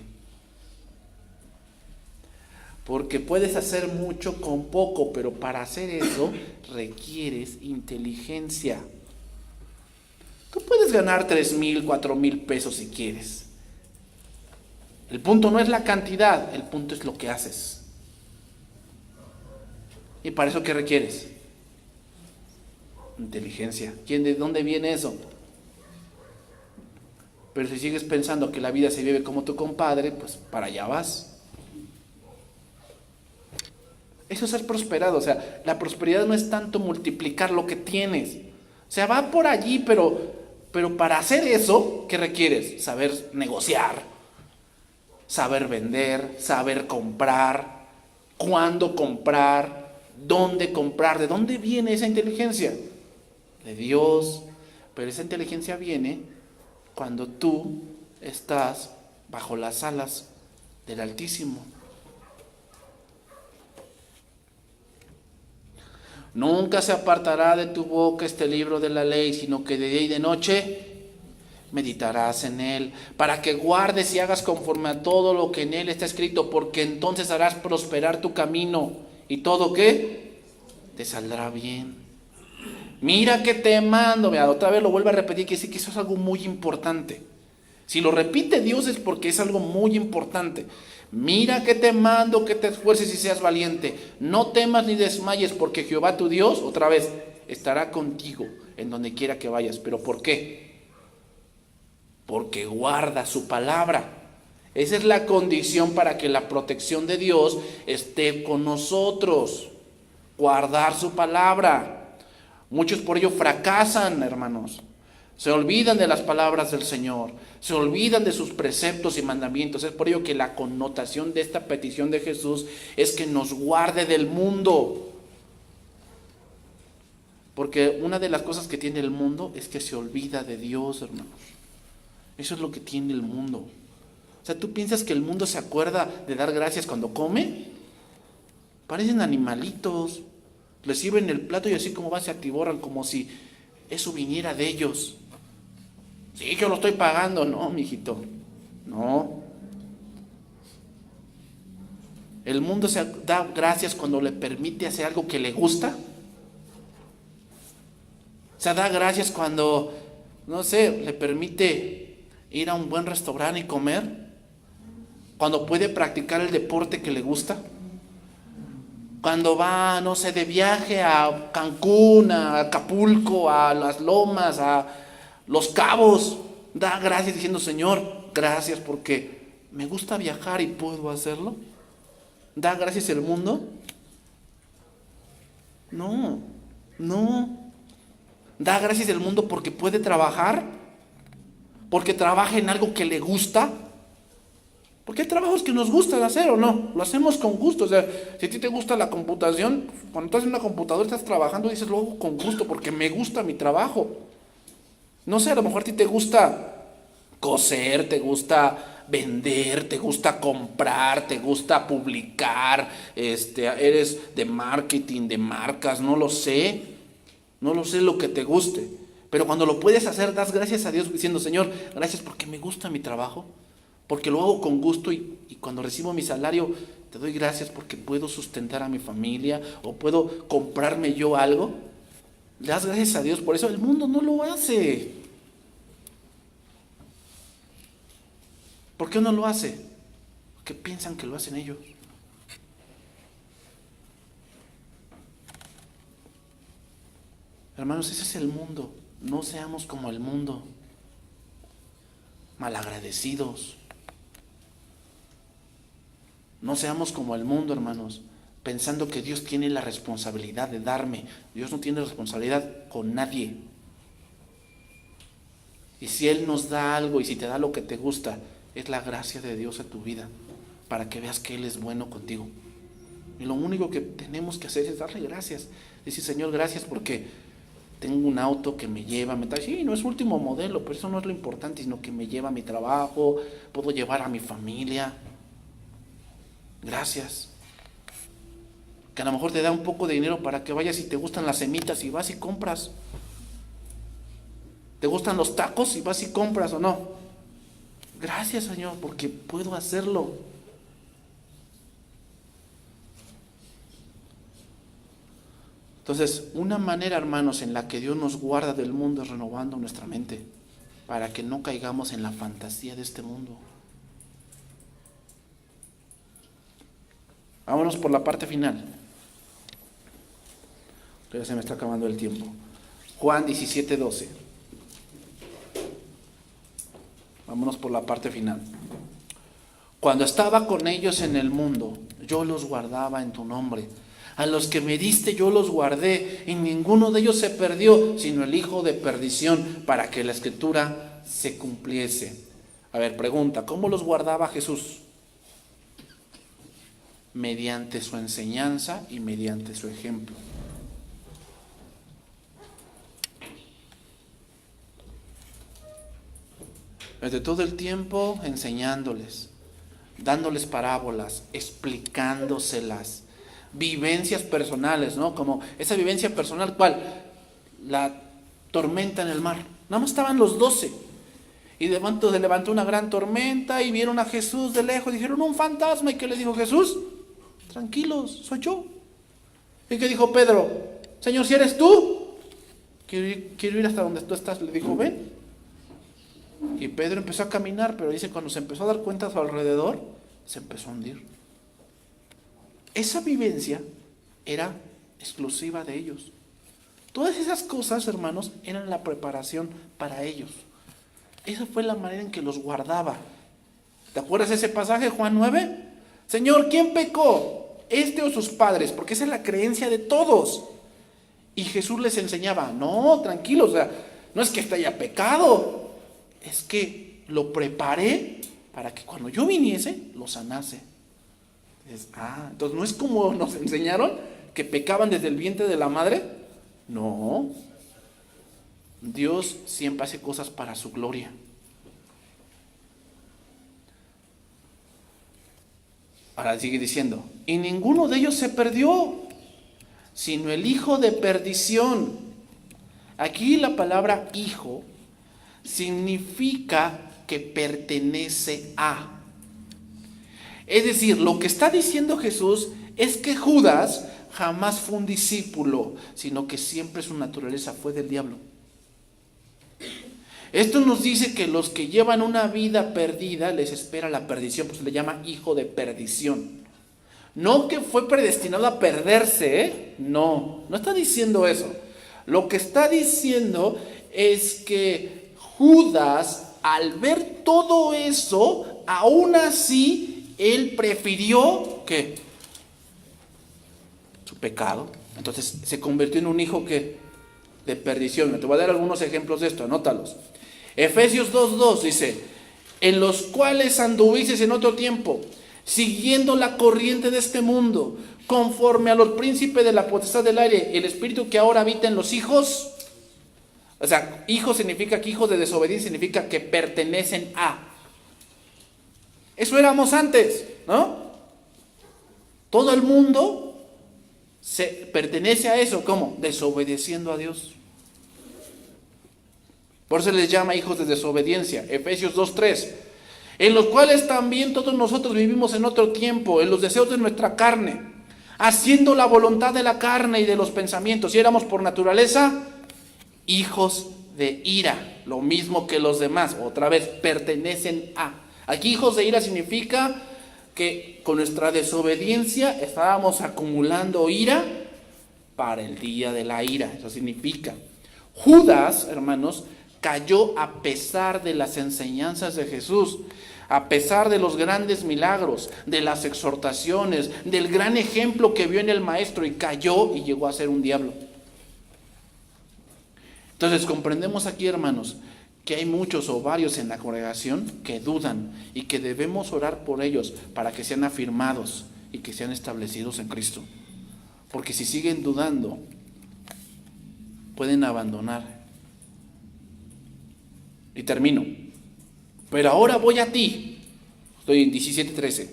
Porque puedes hacer mucho con poco, pero para hacer eso requieres inteligencia. Tú puedes ganar 3,000, 4,000 pesos si quieres. El punto no es la cantidad, el punto es lo que haces. ¿Y para eso qué requieres? Inteligencia. ¿De dónde viene eso? Pero si sigues pensando que la vida se vive como tu compadre, pues para allá vas. Eso es ser prosperado. O sea, la prosperidad no es tanto multiplicar lo que tienes. O sea, va por allí, pero para hacer eso, ¿qué requieres? Saber negociar, saber vender, saber comprar, cuándo comprar, dónde comprar. ¿De dónde viene esa inteligencia? De Dios. Pero esa inteligencia viene cuando tú estás bajo las alas del Altísimo. Nunca se apartará de tu boca este libro de la ley, sino que de día y de noche meditarás en él, para que guardes y hagas conforme a todo lo que en él está escrito, porque entonces harás prosperar tu camino, y todo ¿qué? Te saldrá bien. Mira que te mando, mira, otra vez lo vuelvo a repetir, que sí que eso es algo muy importante. Si lo repite Dios es porque es algo muy importante. Mira que te mando que te esfuerces y seas valiente. No temas ni desmayes, porque Jehová tu Dios, otra vez, estará contigo en donde quiera que vayas. ¿Pero por qué? Porque guarda su palabra. Esa es la condición para que la protección de Dios esté con nosotros. Guardar su palabra. Muchos por ello fracasan, hermanos. Se olvidan de las palabras del Señor, se olvidan de sus preceptos y mandamientos. Es por ello que la connotación de esta petición de Jesús es que nos guarde del mundo. Porque una de las cosas que tiene el mundo es que se olvida de Dios, hermanos. Eso es lo que tiene el mundo. O sea, ¿tú piensas que el mundo se acuerda de dar gracias cuando come? Parecen animalitos. Les sirven el plato y así como van se atiborran como si eso viniera de ellos. Sí, yo lo estoy pagando. No, mijito, no. El mundo se da gracias cuando le permite hacer algo que le gusta. Se da gracias cuando, no sé, le permite ir a un buen restaurante y comer. Cuando puede practicar el deporte que le gusta. Cuando va, no sé, de viaje a Cancún, a Acapulco, a Las Lomas, a Los Cabos, da gracias diciendo, Señor, gracias porque me gusta viajar y puedo hacerlo. ¿Da gracias el mundo? No. ¿Da gracias el mundo porque puede trabajar? ¿Porque trabaja en algo que le gusta? Porque hay trabajos que nos gustan hacer o no, lo hacemos con gusto. O sea, si a ti te gusta la computación, cuando estás en una computadora estás trabajando, dices, lo hago con gusto porque me gusta mi trabajo. No sé, a lo mejor a ti te gusta coser, te gusta vender, te gusta comprar, te gusta publicar, eres de marketing, de marcas, no lo sé lo que te guste, pero cuando lo puedes hacer, das gracias a Dios diciendo: Señor, gracias porque me gusta mi trabajo, porque lo hago con gusto y cuando recibo mi salario, te doy gracias porque puedo sustentar a mi familia o puedo comprarme yo algo. Le das gracias a Dios por eso. El mundo no lo hace. ¿Por qué no lo hace? Porque piensan que lo hacen ellos. Hermanos, ese es el mundo. No seamos como el mundo, malagradecidos. No seamos como el mundo, hermanos, pensando que Dios tiene la responsabilidad de darme. Dios no tiene responsabilidad con nadie. Y si Él nos da algo y si te da lo que te gusta, es la gracia de Dios en tu vida, para que veas que Él es bueno contigo. Y lo único que tenemos que hacer es darle gracias. Decir: Señor, gracias porque tengo un auto que me lleva, me trae. Sí, no es último modelo, pero eso no es lo importante, sino que me lleva a mi trabajo, puedo llevar a mi familia. Gracias. Que a lo mejor te da un poco de dinero para que vayas y te gustan las semitas y vas y compras. ¿Te gustan los tacos y vas y compras o no? Gracias, Señor, porque puedo hacerlo. Entonces, una manera, hermanos, en la que Dios nos guarda del mundo es renovando nuestra mente, para que no caigamos en la fantasía de este mundo. Vámonos por la parte final. Ya se me está acabando el tiempo. Juan 17:12. Vámonos por la parte final. Cuando estaba con ellos en el mundo, yo los guardaba en tu nombre. A los que me diste yo los guardé, y ninguno de ellos se perdió, sino el hijo de perdición, para que la escritura se cumpliese. A ver, pregunta: ¿cómo los guardaba Jesús? Mediante su enseñanza y mediante su ejemplo. Desde todo el tiempo enseñándoles, dándoles parábolas, explicándoselas, vivencias personales, ¿no? Como esa vivencia personal, ¿cuál? La tormenta en el mar. Nada más estaban los 12. Y de pronto se levantó una gran tormenta y vieron a Jesús de lejos. Dijeron: un fantasma. ¿Y qué les dijo Jesús? Tranquilos, soy yo. ¿Y qué dijo Pedro? Señor, si eres tú, quiero ir hasta donde tú estás. Le dijo: ven. Y Pedro empezó a caminar, pero dice, cuando se empezó a dar cuenta a su alrededor, se empezó a hundir. Esa vivencia era exclusiva de ellos. Todas esas cosas, hermanos, eran la preparación para ellos. Esa fue la manera en que los guardaba. ¿Te acuerdas ese pasaje, Juan 9? Señor, ¿quién pecó? ¿Este o sus padres? Porque esa es la creencia de todos. Y Jesús les enseñaba: no, tranquilos, o sea, no es que este haya pecado, es que lo preparé para que cuando yo viniese, lo sanase. Entonces no es como nos enseñaron, que pecaban desde el vientre de la madre. No. Dios siempre hace cosas para su gloria. Ahora sigue diciendo: y ninguno de ellos se perdió, sino el hijo de perdición. Aquí la palabra hijo significa que pertenece a. Es decir, lo que está diciendo Jesús es que Judas jamás fue un discípulo, sino que siempre su naturaleza fue del diablo. Esto nos dice que los que llevan una vida perdida les espera la perdición, pues se le llama hijo de perdición. No que fue predestinado a perderse, no está diciendo eso. Lo que está diciendo es que Judas, al ver todo eso, aún así, él prefirió, ¿qué? Su pecado. Entonces se convirtió en un hijo que de perdición. Te voy a dar algunos ejemplos de esto, anótalos. Efesios 2:2 dice: en los cuales anduvisteis en otro tiempo, siguiendo la corriente de este mundo, conforme a los príncipes de la potestad del aire, el espíritu que ahora habita en los hijos. O sea, hijos significa que hijos de desobediencia significa que pertenecen a. Eso éramos antes, ¿no? Todo el mundo se pertenece a eso. ¿Cómo? Desobedeciendo a Dios. Por eso les llama hijos de desobediencia. Efesios 2:3. En los cuales también todos nosotros vivimos en otro tiempo, en los deseos de nuestra carne, haciendo la voluntad de la carne y de los pensamientos. Y éramos por naturaleza hijos de ira, lo mismo que los demás. Otra vez, pertenecen a. Aquí hijos de ira significa que con nuestra desobediencia estábamos acumulando ira para el día de la ira. Eso significa. Judas, hermanos, cayó a pesar de las enseñanzas de Jesús, a pesar de los grandes milagros, de las exhortaciones, del gran ejemplo que vio en el maestro, y cayó y llegó a ser un diablo. Entonces comprendemos aquí, hermanos, que hay muchos o varios en la congregación que dudan y que debemos orar por ellos para que sean afirmados y que sean establecidos en Cristo. Porque si siguen dudando, pueden abandonar. Y termino. Pero ahora voy a ti. Estoy en 17:13.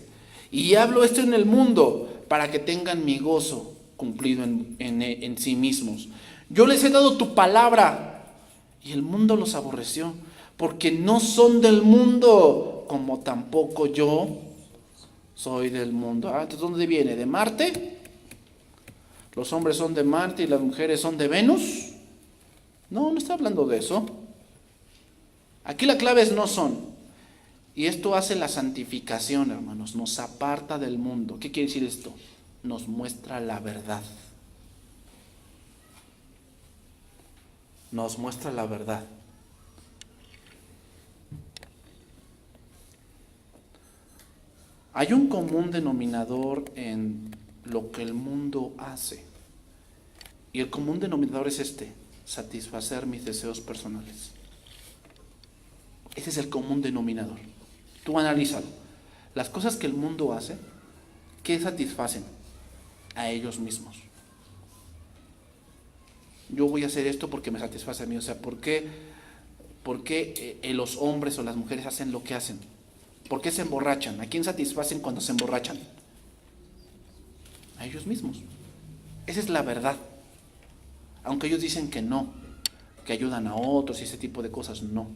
Y hablo esto en el mundo para que tengan mi gozo cumplido en sí mismos. Yo les he dado tu palabra y el mundo los aborreció, porque no son del mundo, como tampoco yo soy del mundo. ¿Entonces dónde viene? ¿De Marte? ¿Los hombres son de Marte y las mujeres son de Venus? No, no está hablando de eso. Aquí la clave es no son. Y esto hace la santificación, hermanos. Nos aparta del mundo. ¿Qué quiere decir esto? Nos muestra la verdad. Nos muestra la verdad. Hay un común denominador en lo que el mundo hace. Y el común denominador es este: satisfacer mis deseos personales. Ese es el común denominador. Tú analízalo. Las cosas que el mundo hace, ¿qué satisfacen? A ellos mismos. Yo voy a hacer esto porque me satisface a mí. O sea, ¿por qué los hombres o las mujeres hacen lo que hacen? ¿Por qué se emborrachan? ¿A quién satisfacen cuando se emborrachan? A ellos mismos. Esa es la verdad. Aunque ellos dicen que no, que ayudan a otros y ese tipo de cosas, no.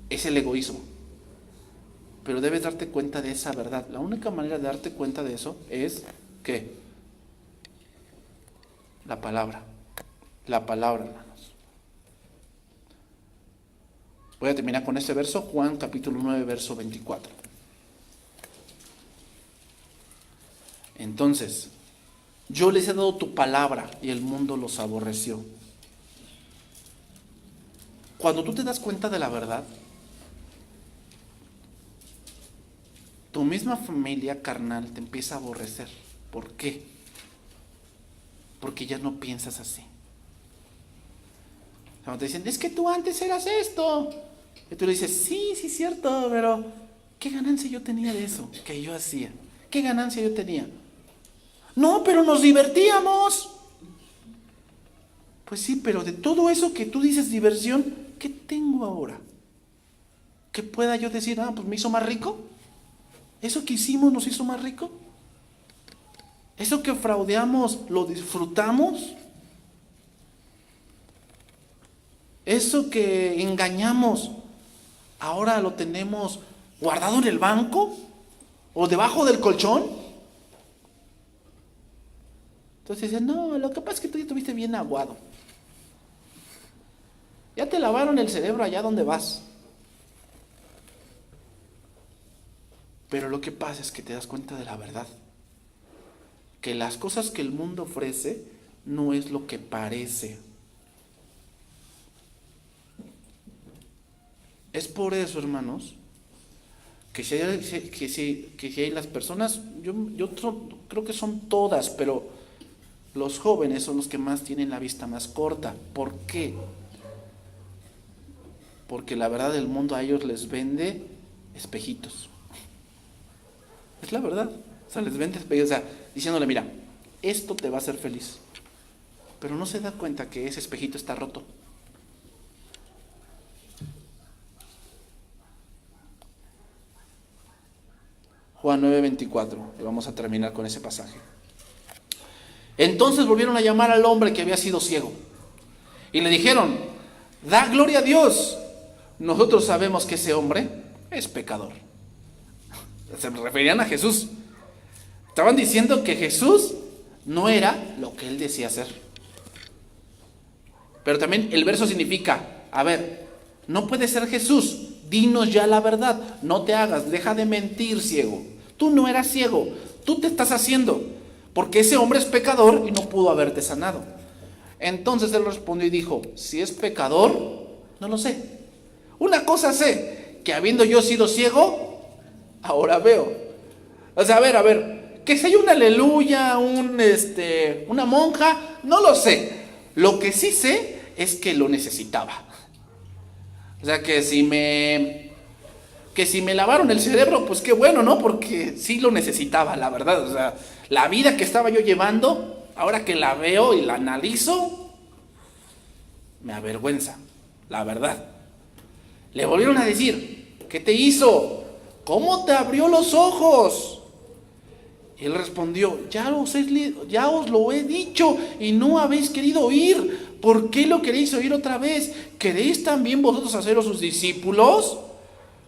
Es el egoísmo. Pero debes darte cuenta de esa verdad. La única manera de darte cuenta de eso es ¿qué? La palabra. La palabra, hermanos. Voy a terminar con este verso, Juan capítulo 9, verso 24. Entonces, yo les he dado tu palabra y el mundo los aborreció. Cuando tú te das cuenta de la verdad, tu misma familia carnal te empieza a aborrecer. ¿Por qué? Porque ya no piensas así. Cuando te dicen, es que tú antes eras esto. Y tú le dices, sí, sí es cierto, pero ¿qué ganancia yo tenía de eso que yo hacía? ¿Qué ganancia yo tenía? No, pero nos divertíamos. Pues sí, pero de todo eso que tú dices diversión, ¿qué tengo ahora? ¿Que pueda yo decir, pues me hizo más rico? ¿Eso que hicimos nos hizo más rico? ¿Eso que fraudeamos lo disfrutamos? ¿Eso que engañamos ahora lo tenemos guardado en el banco? ¿O debajo del colchón? Entonces dicen, no, lo que pasa es que tú ya estuviste bien aguado. Ya te lavaron el cerebro allá donde vas. Pero lo que pasa es que te das cuenta de la verdad. Que las cosas que el mundo ofrece no es lo que parece. Es por eso, hermanos, que si hay las personas, yo creo que son todas, pero los jóvenes son los que más tienen la vista más corta. ¿Por qué? Porque la verdad del mundo a ellos les vende espejitos. Es la verdad. O sea, les vende espejitos, o sea, diciéndole, mira, esto te va a hacer feliz. Pero no se da cuenta que ese espejito está roto. Juan 9:24. Y vamos a terminar con ese pasaje. Entonces volvieron a llamar al hombre que había sido ciego. Y le dijeron: da gloria a Dios. Nosotros sabemos que ese hombre es pecador. Se referían a Jesús. Estaban diciendo que Jesús no era lo que él decía ser. Pero también el verso significa, a ver, no puede ser Jesús, dinos ya la verdad, no te hagas, deja de mentir, ciego. Tú no eras ciego, tú te estás haciendo, porque ese hombre es pecador y no pudo haberte sanado. Entonces él respondió y dijo: si es pecador, no lo sé. Una cosa sé, que habiendo yo sido ciego, ahora veo. O sea, a ver, que si hay un aleluya, una monja, no lo sé. Lo que sí sé es que lo necesitaba. O sea, que si me lavaron el cerebro, pues qué bueno, ¿no? Porque sí lo necesitaba, la verdad. O sea, la vida que estaba yo llevando, ahora que la veo y la analizo, me avergüenza, la verdad. Le volvieron a decir: ¿qué te hizo? ¿Cómo te abrió los ojos? Y él respondió: ya os lo he dicho y no habéis querido oír. ¿Por qué lo queréis oír otra vez? ¿Queréis también vosotros haceros sus discípulos?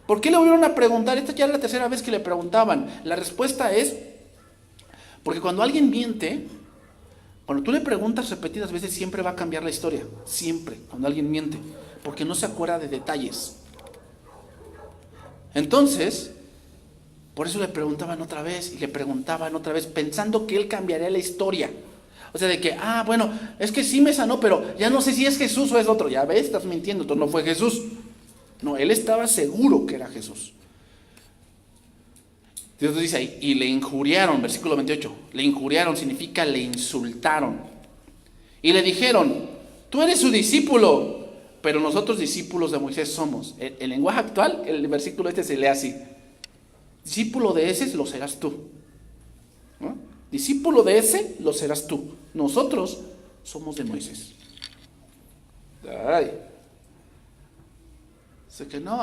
¿Por qué le volvieron a preguntar? Esta ya es la tercera vez que le preguntaban. La respuesta es: porque cuando alguien miente, cuando tú le preguntas repetidas veces, siempre va a cambiar la historia. Siempre, cuando alguien miente. Porque no se acuerda de detalles. Entonces, por eso le preguntaban otra vez y le preguntaban otra vez, pensando que él cambiaría la historia. O sea, de que, bueno, es que sí me sanó, pero ya no sé si es Jesús o es otro. Ya ves, estás mintiendo, entonces no fue Jesús. No, él estaba seguro que era Jesús. Dios dice ahí: y le injuriaron, versículo 28. Le injuriaron significa le insultaron. Y le dijeron: tú eres su discípulo, pero nosotros discípulos de Moisés somos. El lenguaje actual, el versículo se lee así: discípulo de ese lo serás tú, ¿no? Discípulo de ese lo serás tú. Nosotros somos de Moisés. Ay. Sé que no,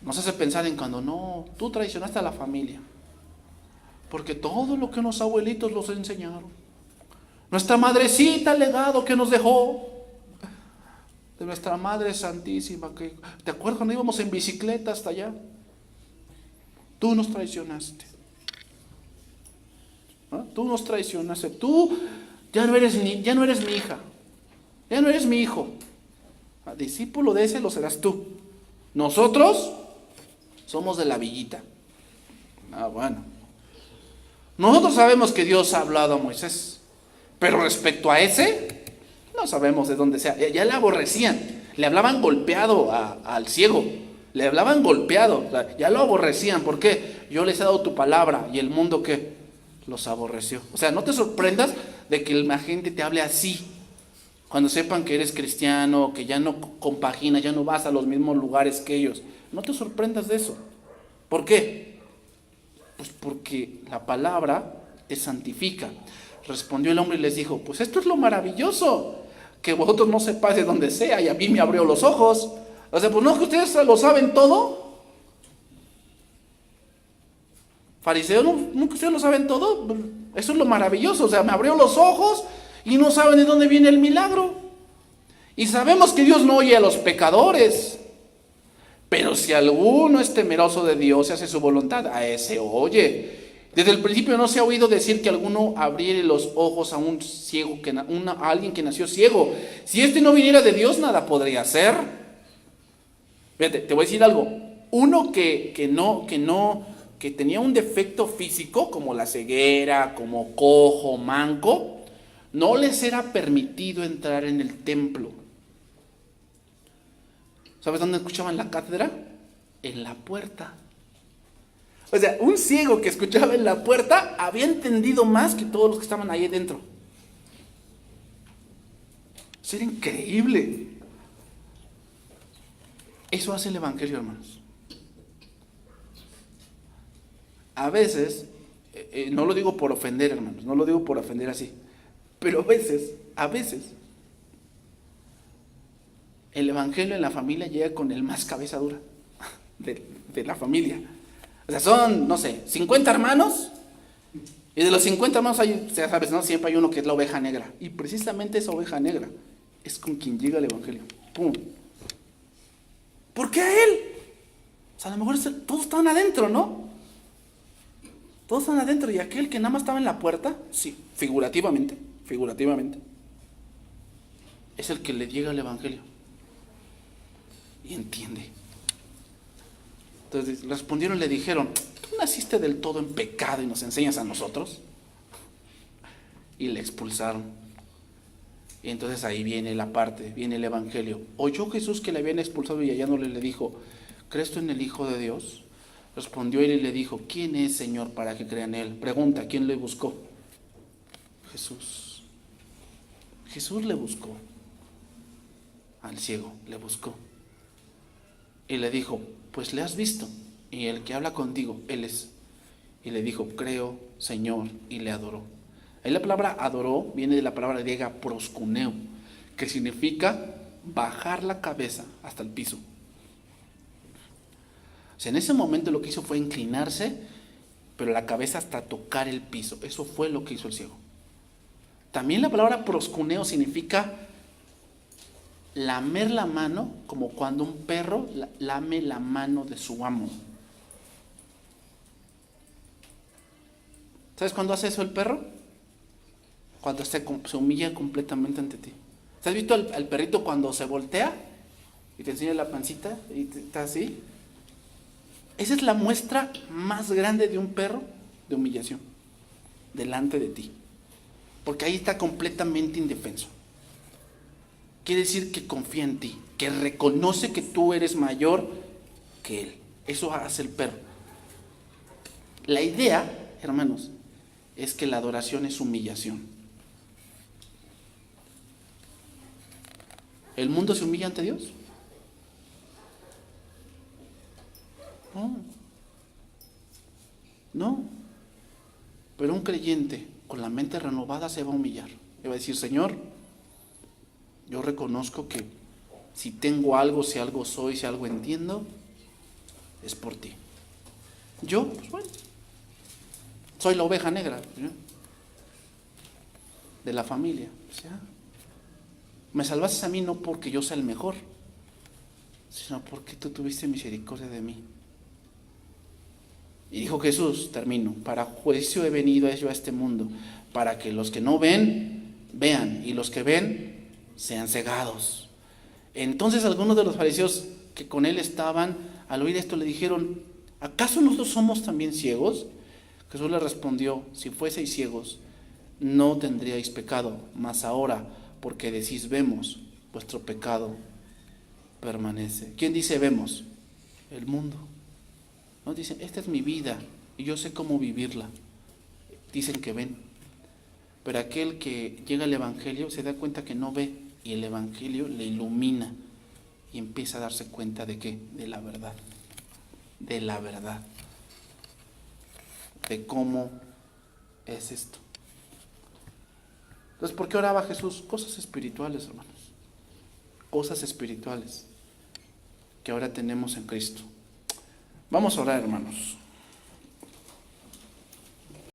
nos hace pensar en cuando no, tú traicionaste a la familia. Porque todo lo que los abuelitos nos enseñaron. Nuestra madrecita, el legado que nos dejó. De nuestra Madre Santísima. ¿Te acuerdas cuando íbamos en bicicleta hasta allá? Tú nos traicionaste. ¿No? Tú nos traicionaste. Tú ya no eres mi hija. Ya no eres mi hijo. Discípulo de ese lo serás tú. Nosotros somos de la villita. Bueno. Nosotros sabemos que Dios ha hablado a Moisés. Pero respecto a ese, no sabemos de dónde sea. Ya le aborrecían. Le hablaban golpeado al ciego. Le hablaban golpeado. O sea, ya lo aborrecían. ¿Por qué? Yo les he dado tu palabra. Y el mundo, ¿qué? Los aborreció. O sea, no te sorprendas de que la gente te hable así. Cuando sepan que eres cristiano, que ya no compaginas, ya no vas a los mismos lugares que ellos. No te sorprendas de eso. ¿Por qué? Pues porque la palabra te santifica. Respondió el hombre y les dijo: pues esto es lo maravilloso, que vosotros no sepáis de dónde sea, y a mí me abrió los ojos. O sea, pues no es que ustedes lo saben todo. Fariseos, ¿no que ustedes lo saben todo? Eso es lo maravilloso. O sea, me abrió los ojos y no saben de dónde viene el milagro. Y sabemos que Dios no oye a los pecadores. Pero si alguno es temeroso de Dios y hace su voluntad, a ese oye. Desde el principio no se ha oído decir que alguno abriere los ojos a un ciego, a alguien que nació ciego. Si este no viniera de Dios, nada podría hacer. Fíjate, te voy a decir algo. Uno que tenía un defecto físico, como la ceguera, como cojo, manco, no les era permitido entrar en el templo. ¿Sabes dónde escuchaban la cátedra? En la puerta. O sea, un ciego que escuchaba en la puerta había entendido más que todos los que estaban ahí dentro. Eso era increíble. Eso hace el Evangelio, hermanos. A veces, no lo digo por ofender, hermanos, no lo digo por ofender así, pero a veces, el Evangelio en la familia llega con el más cabeza dura de la familia. O sea, son, no sé, 50 hermanos. Y de los 50 hermanos hay, ya sabes, ¿no? Siempre hay uno que es la oveja negra. Y precisamente esa oveja negra es con quien llega el evangelio. ¡Pum! ¿Por qué a él? O sea, a lo mejor todos estaban adentro, ¿no? Todos estaban adentro. Y aquel que nada más estaba en la puerta, sí, figurativamente, es el que le llega el evangelio. Y entiende. Entonces respondieron y le dijeron: ¿tú naciste del todo en pecado y nos enseñas a nosotros? Y le expulsaron. Y entonces ahí viene la parte, viene el evangelio. Oyó Jesús que le habían expulsado y hallándole le dijo: ¿crees tú en el Hijo de Dios? Respondió él y le dijo: ¿quién es, Señor, para que crea en él? Pregunta: ¿quién le buscó? Jesús. Jesús le buscó. Al ciego le buscó. Y le dijo: pues le has visto, y el que habla contigo, él es. Y le dijo: creo, Señor, y le adoró. Ahí la palabra adoró viene de la palabra griega proskuneo, que significa bajar la cabeza hasta el piso. O sea, en ese momento lo que hizo fue inclinarse, pero la cabeza hasta tocar el piso. Eso fue lo que hizo el ciego. También la palabra proskuneo significa lamer la mano, como cuando un perro lame la mano de su amo. ¿Sabes cuándo hace eso el perro? Cuando se humilla completamente ante ti. ¿Has visto al perrito cuando se voltea y te enseña la pancita y está así? Esa es la muestra más grande de un perro de humillación delante de ti, porque ahí está completamente indefenso. Quiere decir que confía en ti, que reconoce que tú eres mayor que él. Eso hace el perro. La idea, hermanos, es que la adoración es humillación. ¿El mundo se humilla ante Dios? No. Pero un creyente con la mente renovada se va a humillar. Le va a decir: Señor, yo reconozco que si tengo algo, si algo soy, si algo entiendo, es por ti. Yo, pues bueno, soy la oveja negra, ¿no?, de la familia. O sea, me salvaste a mí no porque yo sea el mejor, sino porque tú tuviste misericordia de mí. Y dijo Jesús, termino: para juicio he venido yo a este mundo, para que los que no ven, vean, y los que ven, sean cegados. Entonces algunos de los fariseos que con él estaban, al oír esto le dijeron: ¿acaso nosotros somos también ciegos? Jesús le respondió: si fueseis ciegos, no tendríais pecado, mas ahora, porque decís vemos, vuestro pecado permanece. ¿Quién dice vemos? El mundo. No, dicen: esta es mi vida y yo sé cómo vivirla. Dicen que ven. Pero aquel que llega al evangelio se da cuenta que no ve, y el evangelio le ilumina y empieza a darse cuenta de qué, de la verdad, de cómo es esto. Entonces, ¿por qué oraba Jesús? Cosas espirituales, hermanos, cosas espirituales que ahora tenemos en Cristo. Vamos a orar, hermanos.